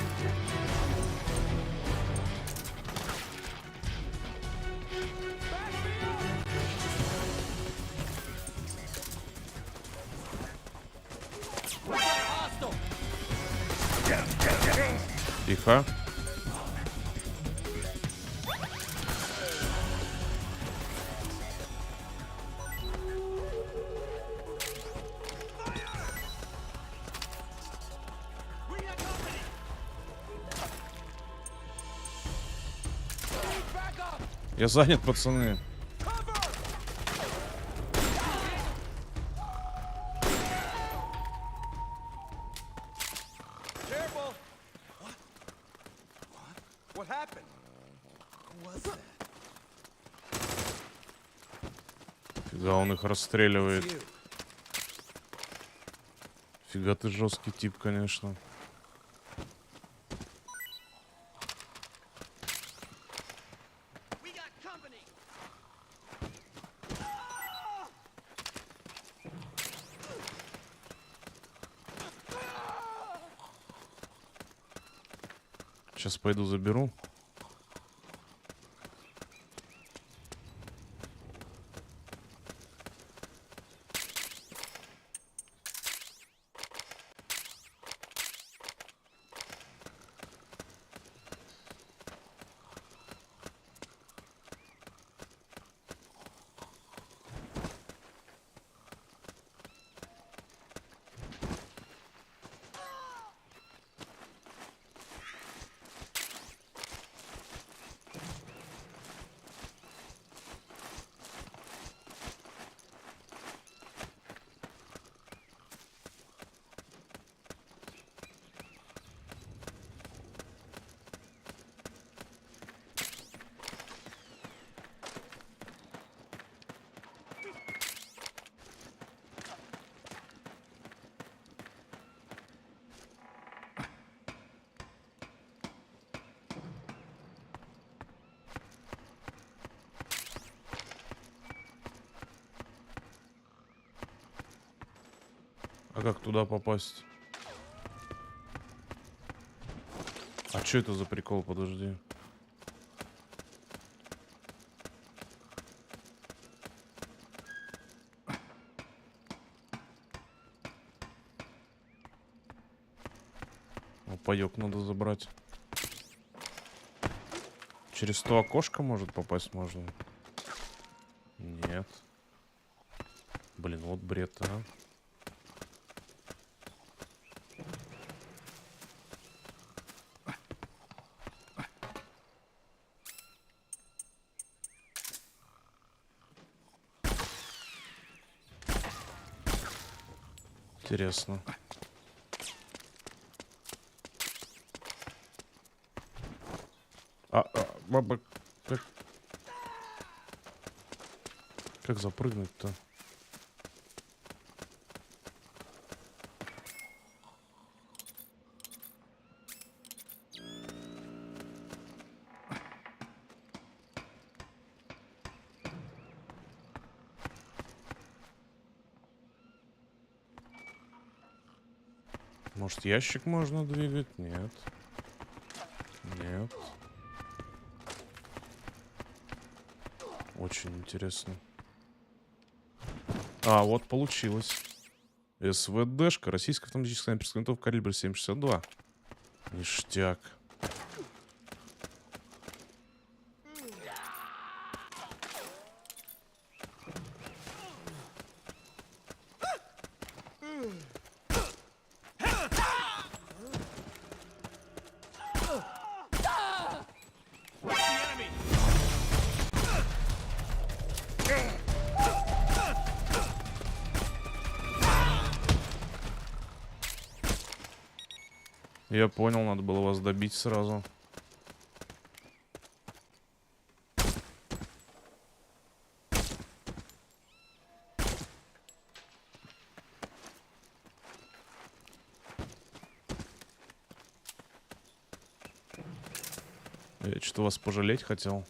Тихо. Я занят, пацаны. Фига, он их расстреливает. Фига ты жесткий тип, конечно. Сейчас пойду заберу. А как туда попасть? А что это за прикол? Подожди. О, паёк надо забрать. Через то окошко, может, попасть можно? Нет. Блин, вот бред, а. Интересно. Баба, как запрыгнуть-то? Может, ящик можно двигать? Нет. Нет. Очень интересно. А, вот получилось. СВДшка. Российская автоматическая снайперская винтовка калибра 7,62. Ништяк. Я понял, надо было вас добить сразу. Я что-то вас пожалеть хотел.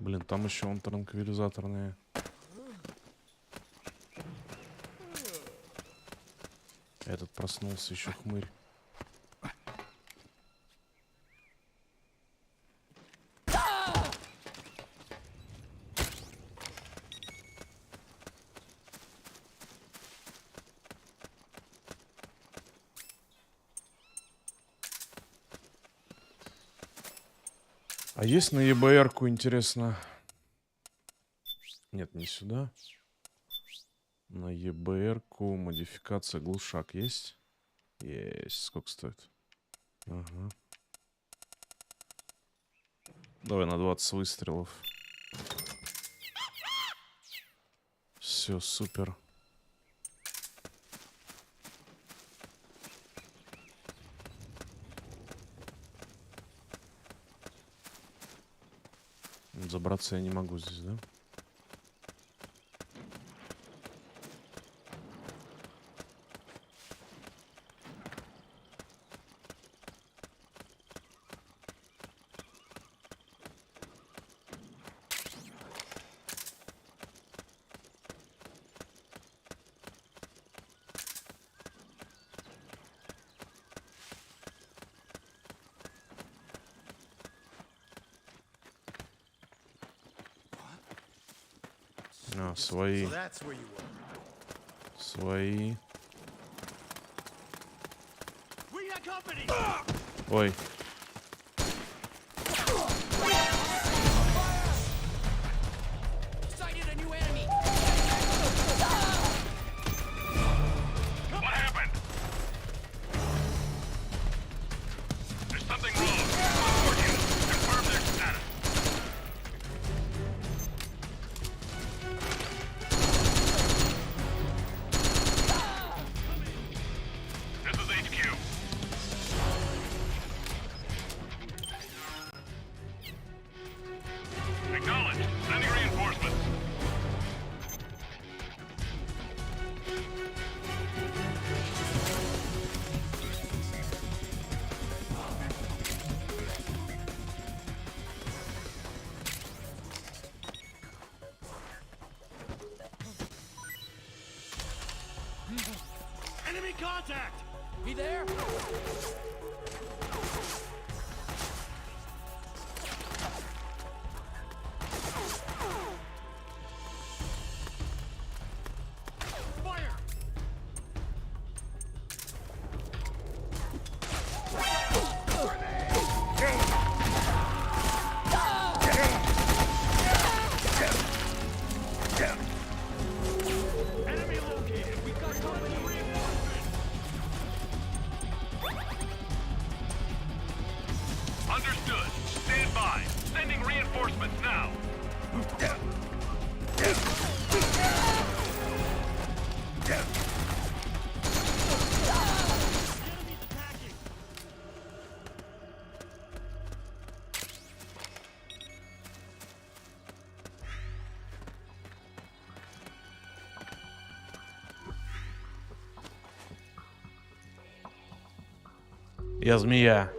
Блин, там еще он транквилизаторные. Этот проснулся, еще хмырь. А есть на ЕБР-ку, интересно? Нет, не сюда. На ЕБР-ку модификация глушак есть? Есть. Сколько стоит? Ага. Давай на 20 выстрелов. Все, супер. Забраться я не могу здесь, да? А, свои. Свои. Ой. Enemy contact! He there? Fire! Enemy located! We got company reinforcements! Я змея.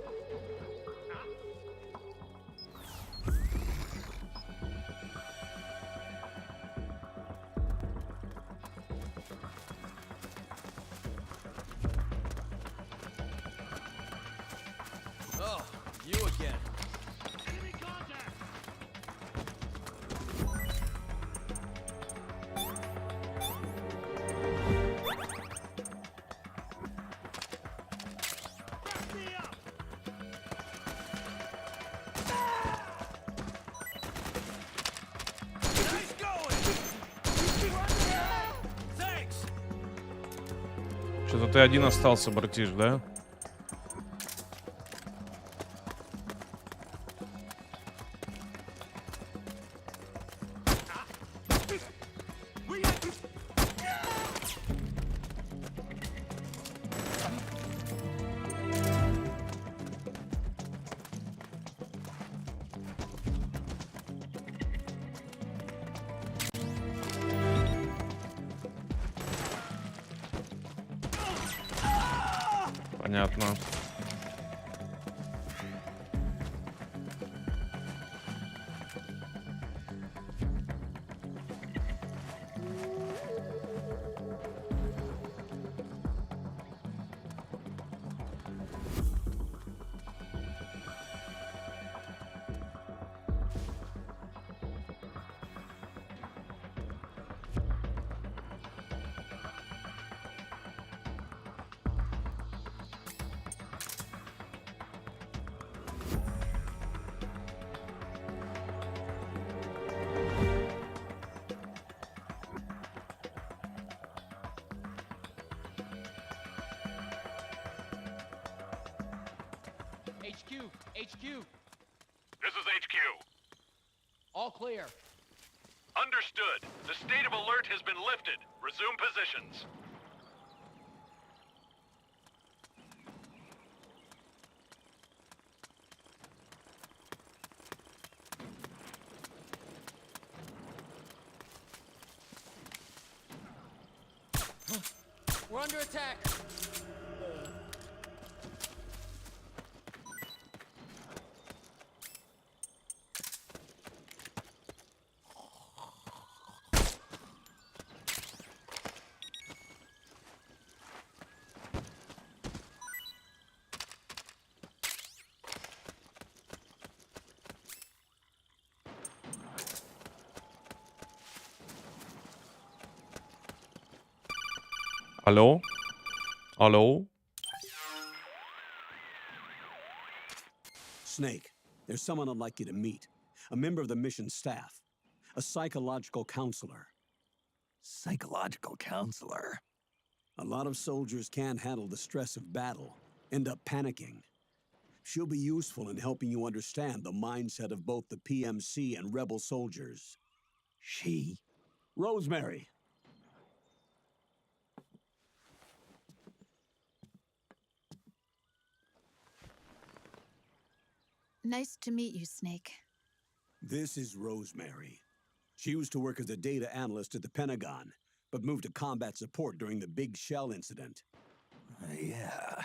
Oh, you again. Enemy contact. Back me up. Nice going. Thanks. Что-то ты один остался, братиш, да? Понятно. HQ, HQ. This is HQ. All clear. Understood. The state of alert has been lifted. Resume positions. We're under attack. Алло? Алло? Snake, there's someone I'd like you to meet. A member of the mission staff. A psychological counselor. Psychological counselor. A lot of soldiers can't handle the stress of battle, end up panicking. She'll be useful in helping you understand the mindset of both the PMC and rebel soldiers. She? Rosemary. Nice to meet you, Snake. This is Rosemary. She used to work as a data analyst at the Pentagon, but moved to combat support during the Big Shell incident. Yeah.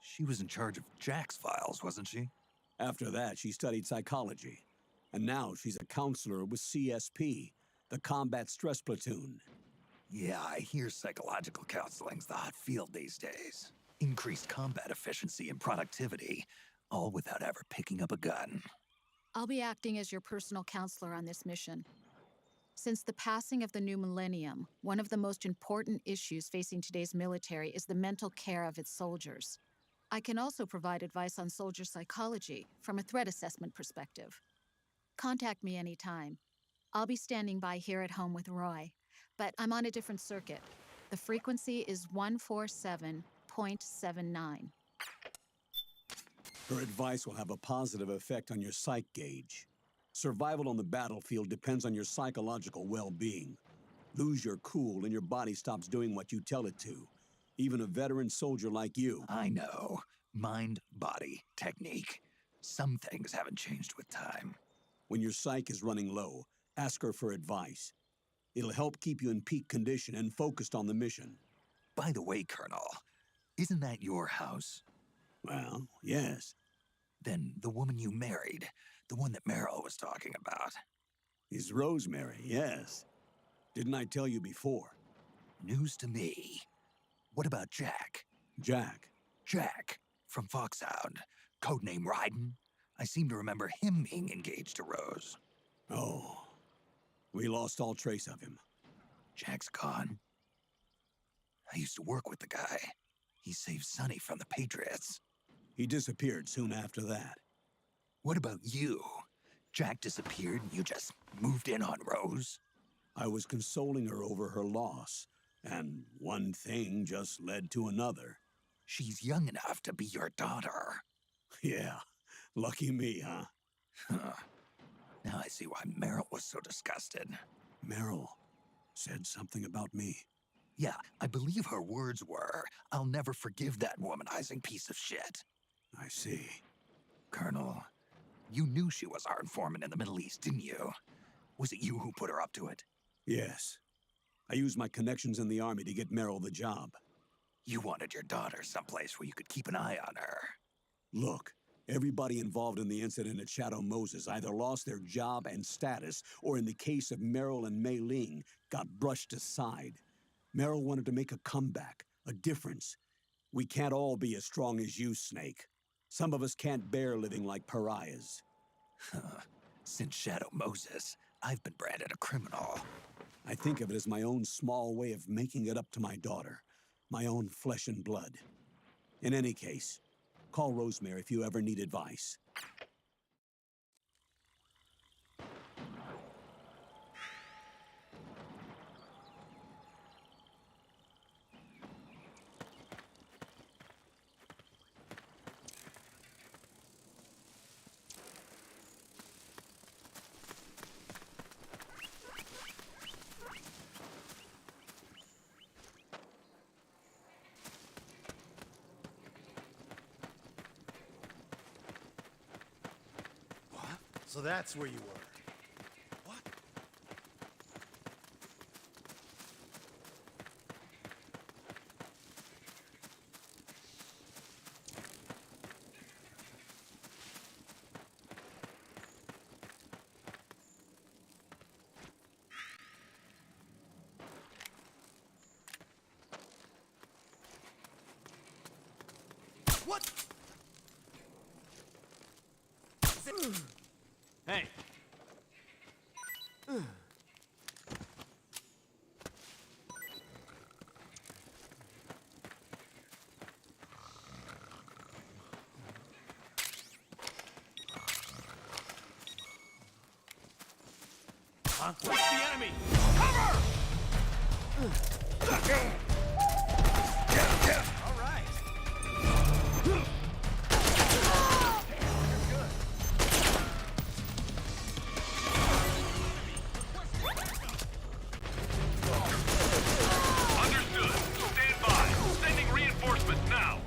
She was in charge of Jack's files, wasn't she? After that, she studied psychology. And now she's a counselor with CSP, the Combat Stress Platoon. Yeah, I hear psychological counseling's the hot field these days. Increased combat efficiency and productivity, all without ever picking up a gun. I'll be acting as your personal counselor on this mission. Since the passing of the new millennium, one of the most important issues facing today's military is the mental care of its soldiers. I can also provide advice on soldier psychology from a threat assessment perspective. Contact me anytime. I'll be standing by here at home with Roy, but I'm on a different circuit. The frequency is 147.79. Her advice will have a positive effect on your psych gauge. Survival on the battlefield depends on your psychological well-being. Lose your cool and your body stops doing what you tell it to. Even a veteran soldier like you. I know. Mind, body, technique. Some things haven't changed with time. When your psych is running low, ask her for advice. It'll help keep you in peak condition and focused on the mission. By the way, Colonel, isn't that your house? Well, yes. Then the woman you married, the one that Meryl was talking about. Is Rosemary, yes. Didn't I tell you before? News to me. What about Jack? Jack. Jack, from Foxhound. Codename Ryden. I seem to remember him being engaged to Rose. Oh. We lost all trace of him. Jack's gone. I used to work with the guy. He saved Sonny from the Patriots. He disappeared soon after that. What about you? Jack disappeared and you just moved in on Rose? I was consoling her over her loss, and one thing just led to another. She's young enough to be your daughter. Yeah, lucky me, huh? Huh. Now I see why Meryl was so disgusted. Meryl said something about me. Yeah, I believe her words were, "I'll never forgive that womanizing piece of shit." I see. Colonel, you knew she was our informant in the Middle East, didn't you? Was it you who put her up to it? Yes. I used my connections in the army to get Meryl the job. You wanted your daughter someplace where you could keep an eye on her. Look, everybody involved in the incident at Shadow Moses either lost their job and status, or in the case of Meryl and Mei Ling, got brushed aside. Meryl wanted to make a comeback, a difference. We can't all be as strong as you, Snake. Some of us can't bear living like pariahs. Since Shadow Moses, I've been branded a criminal. I think of it as my own small way of making it up to my daughter, my own flesh and blood. In any case, call Rosemary if you ever need advice. So that's where you were. What? What? Hey. Huh? What's the enemy? Cover! All right. Understood. Stand by. Sending reinforcements now.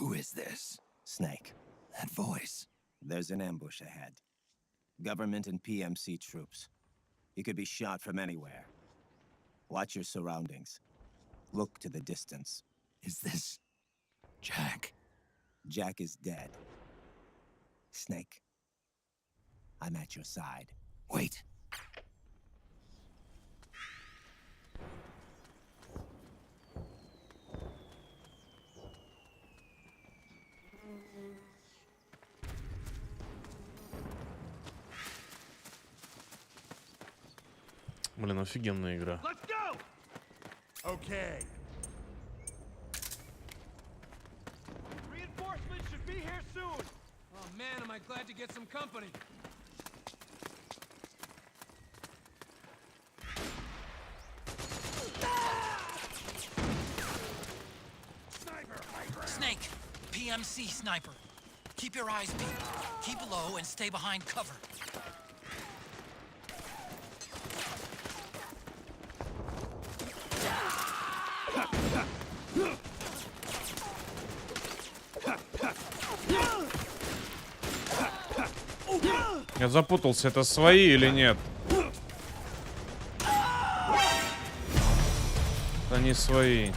Who is this? Snake. That voice. There's an ambush ahead. Government and PMC troops. You could be shot from anywhere. Watch your surroundings. Look to the distance. Is this Jack? Jack is dead. Snake, I'm at your side. Wait. Блин, офигенная игра. Let's go! Okay. Reinforcements should be here soon. Oh man, am I glad to get some company. Snake, PMC sniper. Keep your eyes peeled. Keep low and stay behind cover. Я запутался, это свои или нет? Они свои.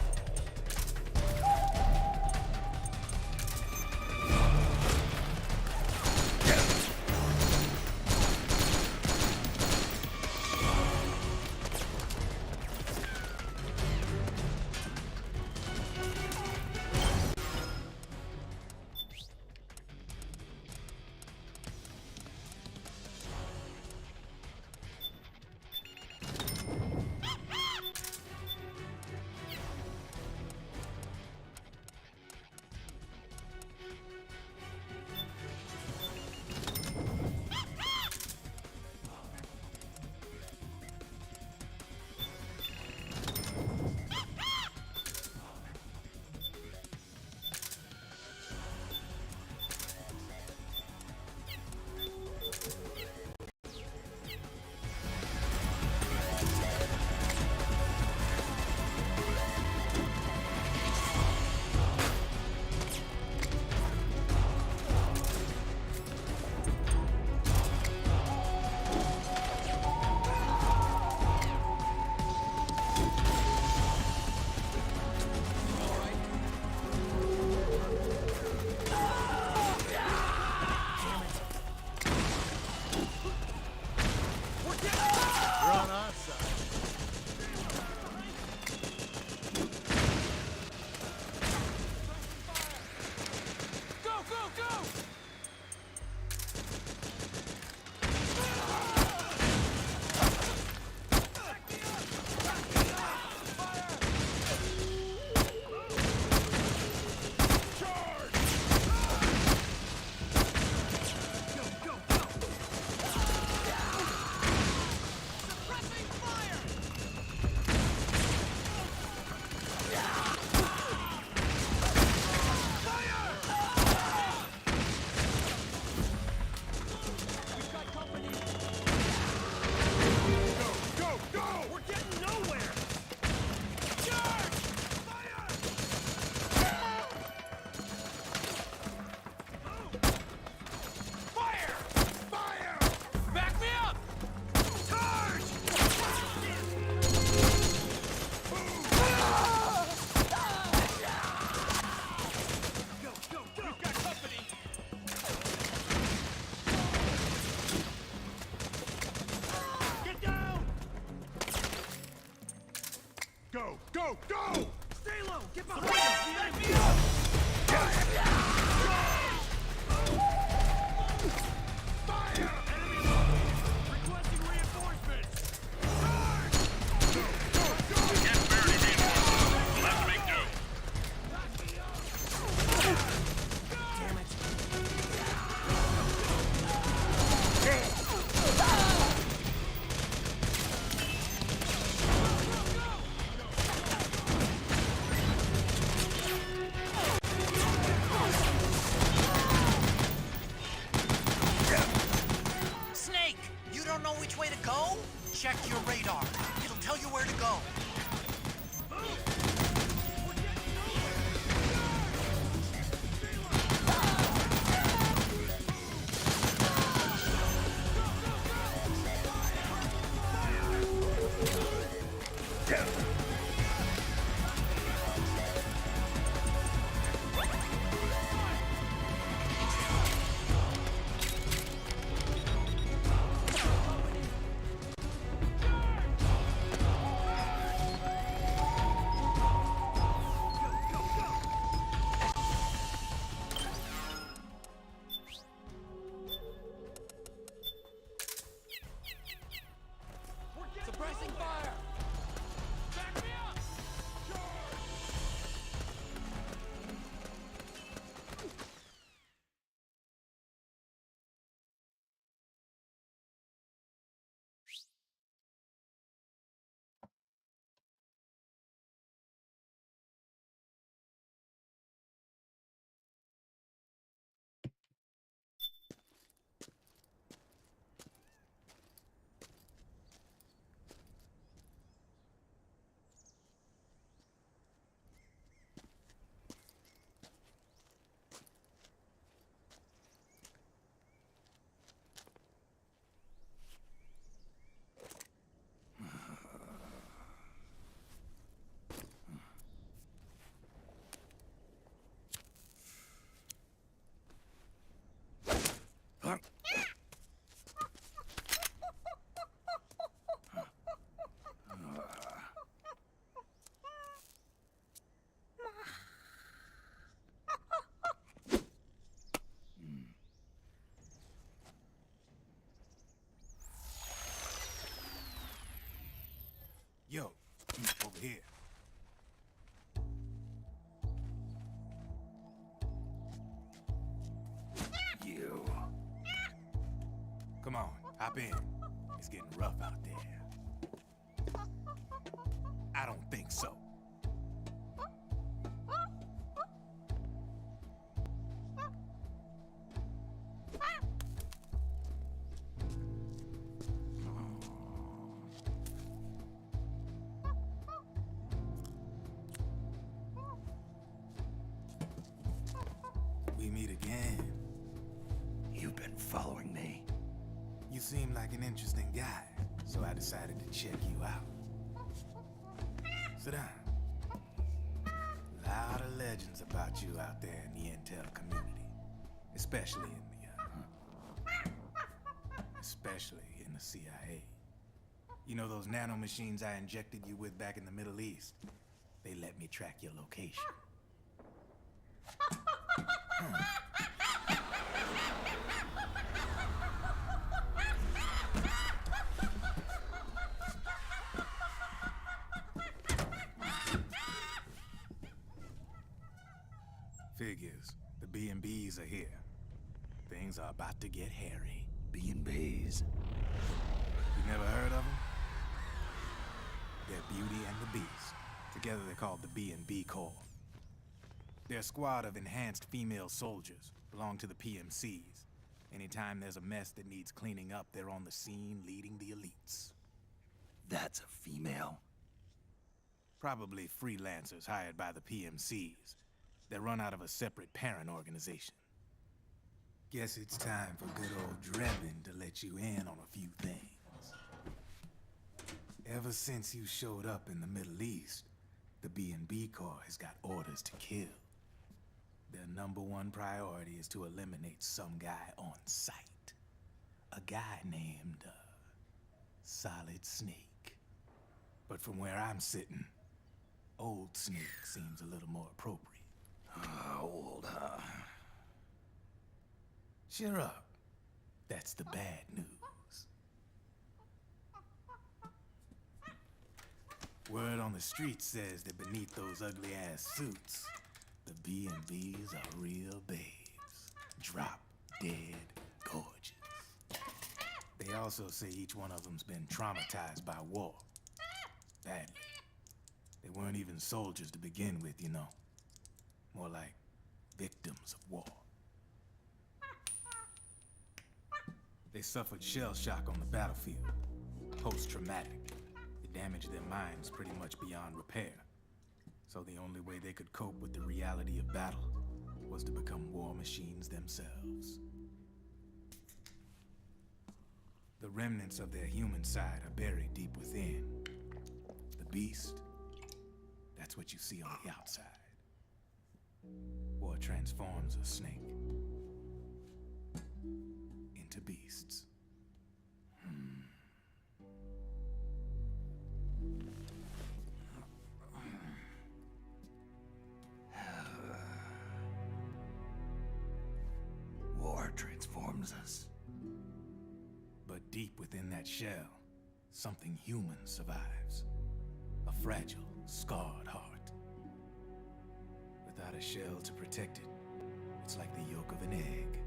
Go! Go! Stay low! Get behind us! Back me up! Fire! Enemy low! Requesting reinforcements! Charge! Go! Go! Go! Get barely reinforced. We'll have to make do. Damn it! here. You. Come on, hop in. It's getting rough out there. I don't think so. We meet again. You've been following me. You seem like an interesting guy, so I decided to check you out. Sit down. A lot of legends about you out there in the intel community, especially in the CIA. You know those nanomachines I injected you with back in the Middle East? They let me track your location. Figures. The B&Bs are here. Things are about to get hairy. B&Bs. You never heard of them? They're Beauty and the Beast. Together they're called the B&B Corps. They're a squad of enhanced female soldiers, belong to the PMCs. Anytime there's a mess that needs cleaning up, they're on the scene leading the elites. That's a female. Probably freelancers hired by the PMCs. They run out of a separate parent organization. Guess it's time for good old Drebin to let you in on a few things. Ever since you showed up in the Middle East, the B&B Corps has got orders to kill. Their #1 priority is to eliminate some guy on sight. A guy named, Solid Snake. But from where I'm sitting, Old Snake seems a little more appropriate. Old, huh? Cheer up. That's the bad news. Word on the street says that beneath those ugly-ass suits, the B&Bs are real babes. Drop dead gorgeous. They also say each one of them's been traumatized by war. Badly. They weren't even soldiers to begin with, you know. More like victims of war. They suffered shell shock on the battlefield. Post-traumatic. It damaged their minds pretty much beyond repair. So the only way they could cope with the reality of battle was to become war machines themselves. The remnants of their human side are buried deep within. The beast, that's what you see on the outside. War transforms a snake into beasts. War transforms us. But deep within that shell, something human survives. A fragile, scarred heart. Without a shell to protect it, it's like the yolk of an egg.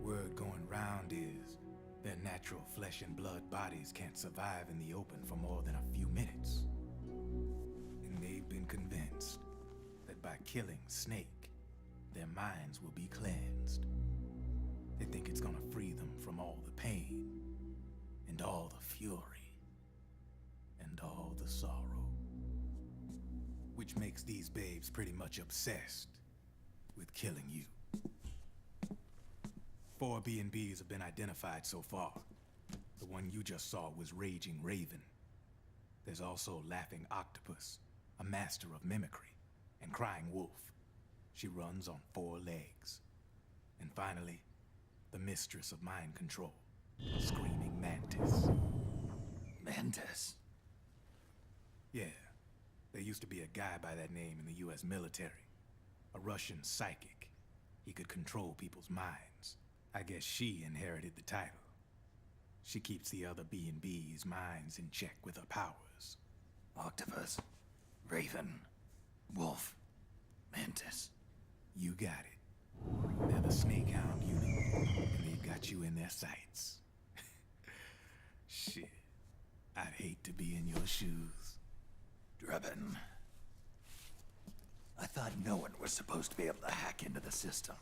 Word going round is their natural flesh and blood bodies can't survive in the open for more than a few minutes. And they've been convinced that by killing Snake, their minds will be cleansed. They think it's gonna free them from all the pain, and all the fury, and all the sorrow. Which makes these babes pretty much obsessed with killing you. 4 B&Bs have been identified so far. The one you just saw was Raging Raven. There's also Laughing Octopus, a master of mimicry, and Crying Wolf. She runs on 4 legs. And finally, the mistress of mind control, Screaming Mantis. Mantis? Yeah. There used to be a guy by that name in the US military. A Russian psychic. He could control people's minds. I guess she inherited the title. She keeps the other B&B's minds in check with her powers. Octopus, Raven, Wolf, Mantis. You got it. They're the snake hound unit, and they've got you in their sights. Shit. I'd hate to be in your shoes. Drebin. I thought no one was supposed to be able to hack into the system.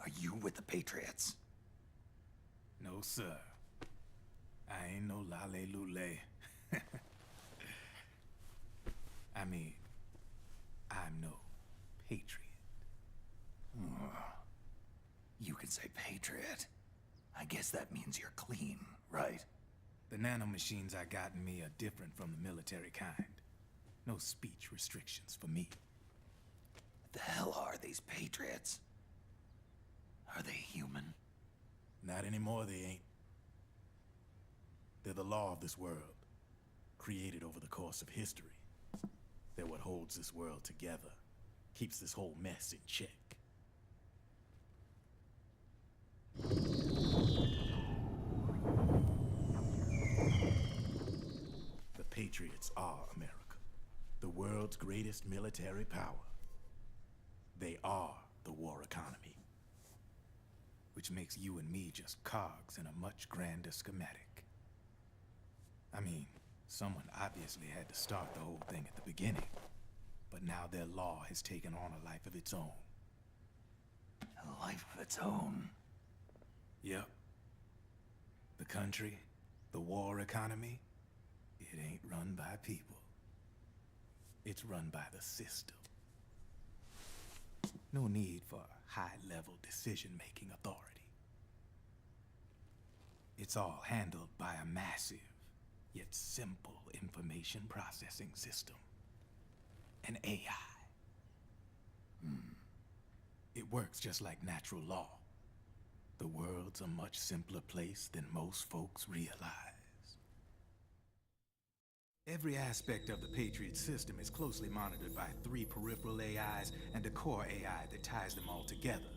Are you with the Patriots? No, sir. I ain't no lale-lule. I mean, I'm no patriot. You can say Patriot. I guess that means you're clean, right? The nanomachines I got in me are different from the military kind. No speech restrictions for me. What the hell are these Patriots? Are they human? Not anymore, they ain't. They're the law of this world, created over the course of history. They're what holds this world together, keeps this whole mess in check. The Patriots are America, the world's greatest military power. They are the war economy, which makes you and me just cogs in a much grander schematic. I mean, someone obviously had to start the whole thing at the beginning, but now their law has taken on a life of its own. A life of its own? Yep. The country, the war economy, it ain't run by people. It's run by the system. No need for high-level decision-making authority. It's all handled by a massive, yet simple information processing system. An AI. It works just like natural law. The world's a much simpler place than most folks realize. Every aspect of the Patriot system is closely monitored by 3 peripheral AIs and a core AI that ties them all together.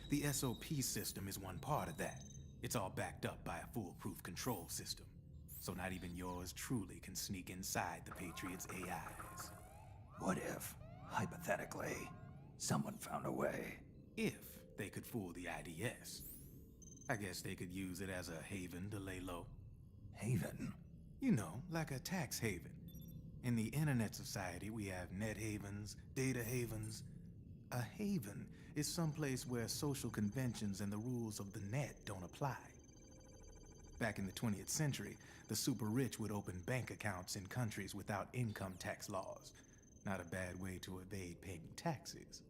The SOP system is one part of that. It's all backed up by a foolproof control system. So not even yours truly can sneak inside the Patriots' AIs. What if, hypothetically, someone found a way? If they could fool the IDS. I guess they could use it as a haven to lay low. Haven? You know, like a tax haven. In the internet society, we have net havens, data havens. A haven is someplace where social conventions and the rules of the net don't apply. Back in the 20th century, the super rich would open bank accounts in countries without income tax laws. Not a bad way to evade paying taxes.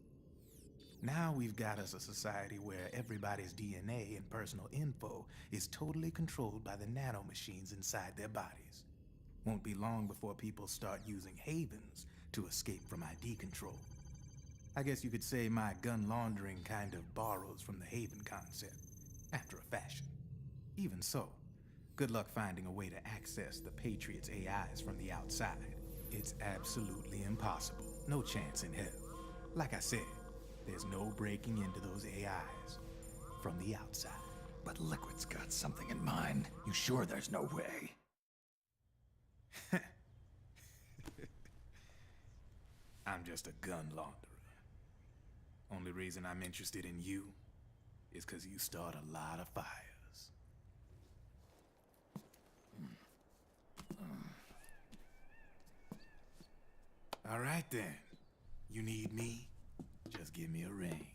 Now we've got us a society where everybody's DNA and personal info is totally controlled by the nanomachines inside their bodies. Won't be long before people start using havens to escape from ID control. I guess you could say my gun laundering kind of borrows from the haven concept, after a fashion. Even so, good luck finding a way to access the Patriots' AIs from the outside. It's absolutely impossible. No chance in hell. Like I said, there's no breaking into those AIs from the outside. But Liquid's got something in mind. You sure there's no way? I'm just a gun launderer. Only reason I'm interested in you is because you start a lot of fires. All right then. You need me? Just give me a ring.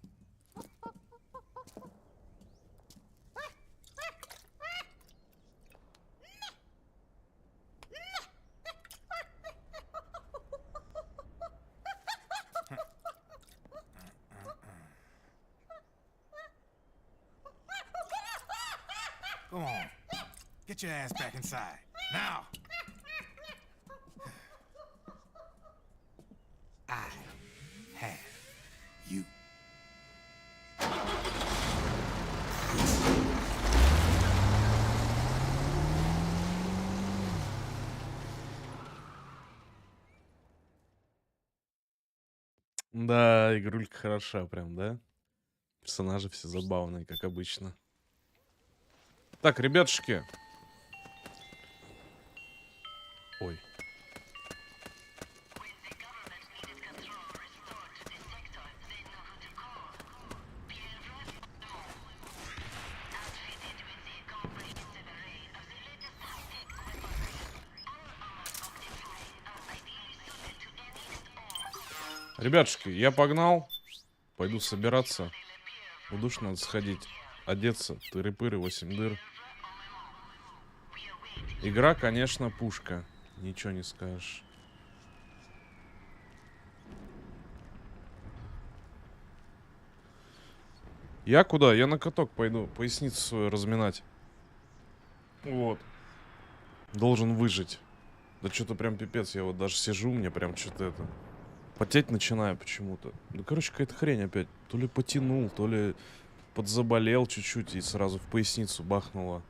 Go on. Get your ass back inside. Now! I have you. Да, игрулька хороша прям, да? Персонажи все забавные, как обычно. Так, ребятушки. Ой. Ребятушки, я погнал. Пойду собираться. В душ надо сходить. Одеться. Тыры-пыры, 8 дыр. Игра, конечно, пушка. Ничего не скажешь. Я куда? Я на каток пойду. Поясницу свою разминать. Вот. Должен выжить. Да что-то прям пипец. Я вот даже сижу, мне прям что-то это... Потеть начинаю почему-то. Ну, короче, какая-то хрень опять. То ли потянул, то ли подзаболел чуть-чуть и сразу в поясницу бахнуло.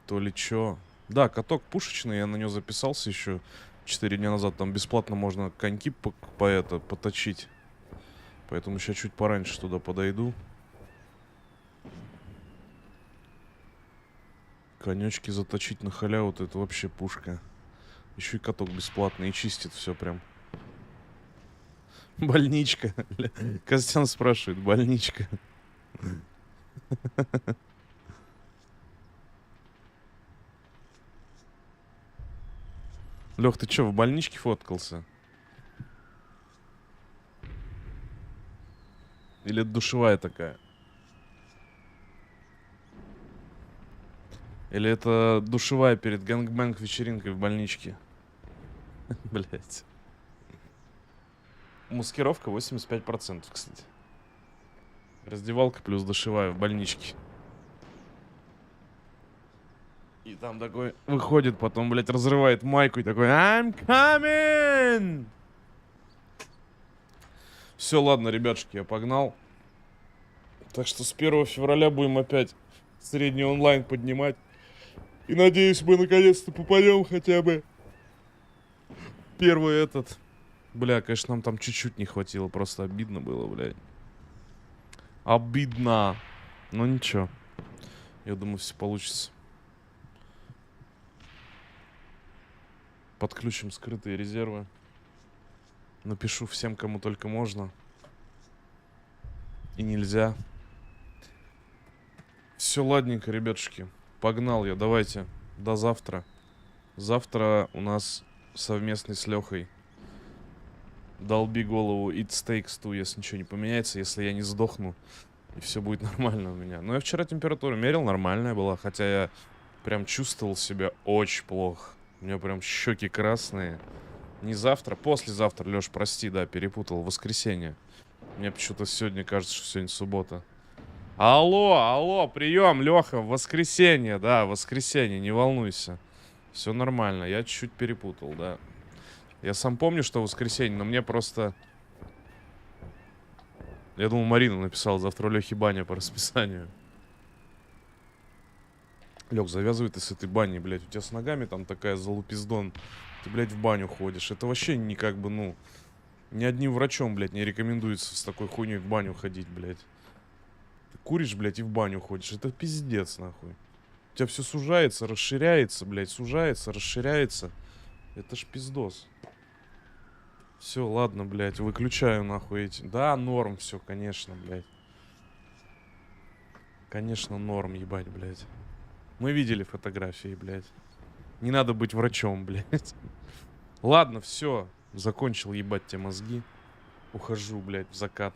То ли чё. Да, каток пушечный, я на него записался еще 4 дня назад. Там бесплатно можно коньки поточить. Поэтому сейчас чуть пораньше туда подойду. Конечки заточить на халяву, вот это вообще пушка. Еще и каток бесплатный, и чистит все прям. Больничка. Костян спрашивает, больничка. Лех, ты че, в больничке фоткался? Или это душевая такая? Или это душевая перед гэнгбэнг вечеринкой в больничке? Блять. Маскировка 85%, кстати. Раздевалка плюс душевая в больничке. И там такой выходит, потом, блядь, разрывает майку и такой I'm coming! Все, ладно, ребятушки, я погнал. Так что с 1 февраля будем опять средний онлайн поднимать. И надеюсь, мы наконец-то попадем хотя бы первый этот. Бля, конечно, нам там чуть-чуть не хватило. Просто обидно было, блядь. Обидно. Но ничего. Я думаю, все получится. Подключим скрытые резервы. Напишу всем, кому только можно. И нельзя. Все ладненько, ребятушки. Погнал я. Давайте. До завтра. Завтра у нас совместный с Лехой. Долби голову It Takes Two, если ничего не поменяется, если я не сдохну. И все будет нормально у меня. Но я вчера температуру мерил, нормальная была. Хотя я прям чувствовал себя очень плохо. У меня прям щеки красные. Не завтра, послезавтра, Леш, прости, да, перепутал. Воскресенье. Мне почему-то сегодня кажется, что сегодня суббота. Алло, прием, Леха, воскресенье, да, воскресенье, не волнуйся. Все нормально, я чуть-чуть перепутал, да. Я сам помню, что воскресенье, но мне просто... Я думал, Марина написала, завтра у Лехи баня по расписанию. Лех, завязывай ты с этой баней, блядь. У тебя с ногами там такая залупиздон. Ты, блядь, в баню ходишь. Это вообще не как бы, ну... Ни одним врачом, блядь, не рекомендуется с такой хуйней в баню ходить, блядь. Ты куришь, блядь, и в баню ходишь. Это пиздец, нахуй. У тебя все сужается, расширяется, блядь. Сужается, расширяется. Это ж пиздос. Все, ладно, блядь, выключаю, нахуй, эти. Да, норм все, конечно, блядь. Конечно, норм, ебать, блядь. Мы видели фотографии, блядь. Не надо быть врачом, блядь. Ладно, все. Закончил ебать те мозги. Ухожу, блядь, в закат.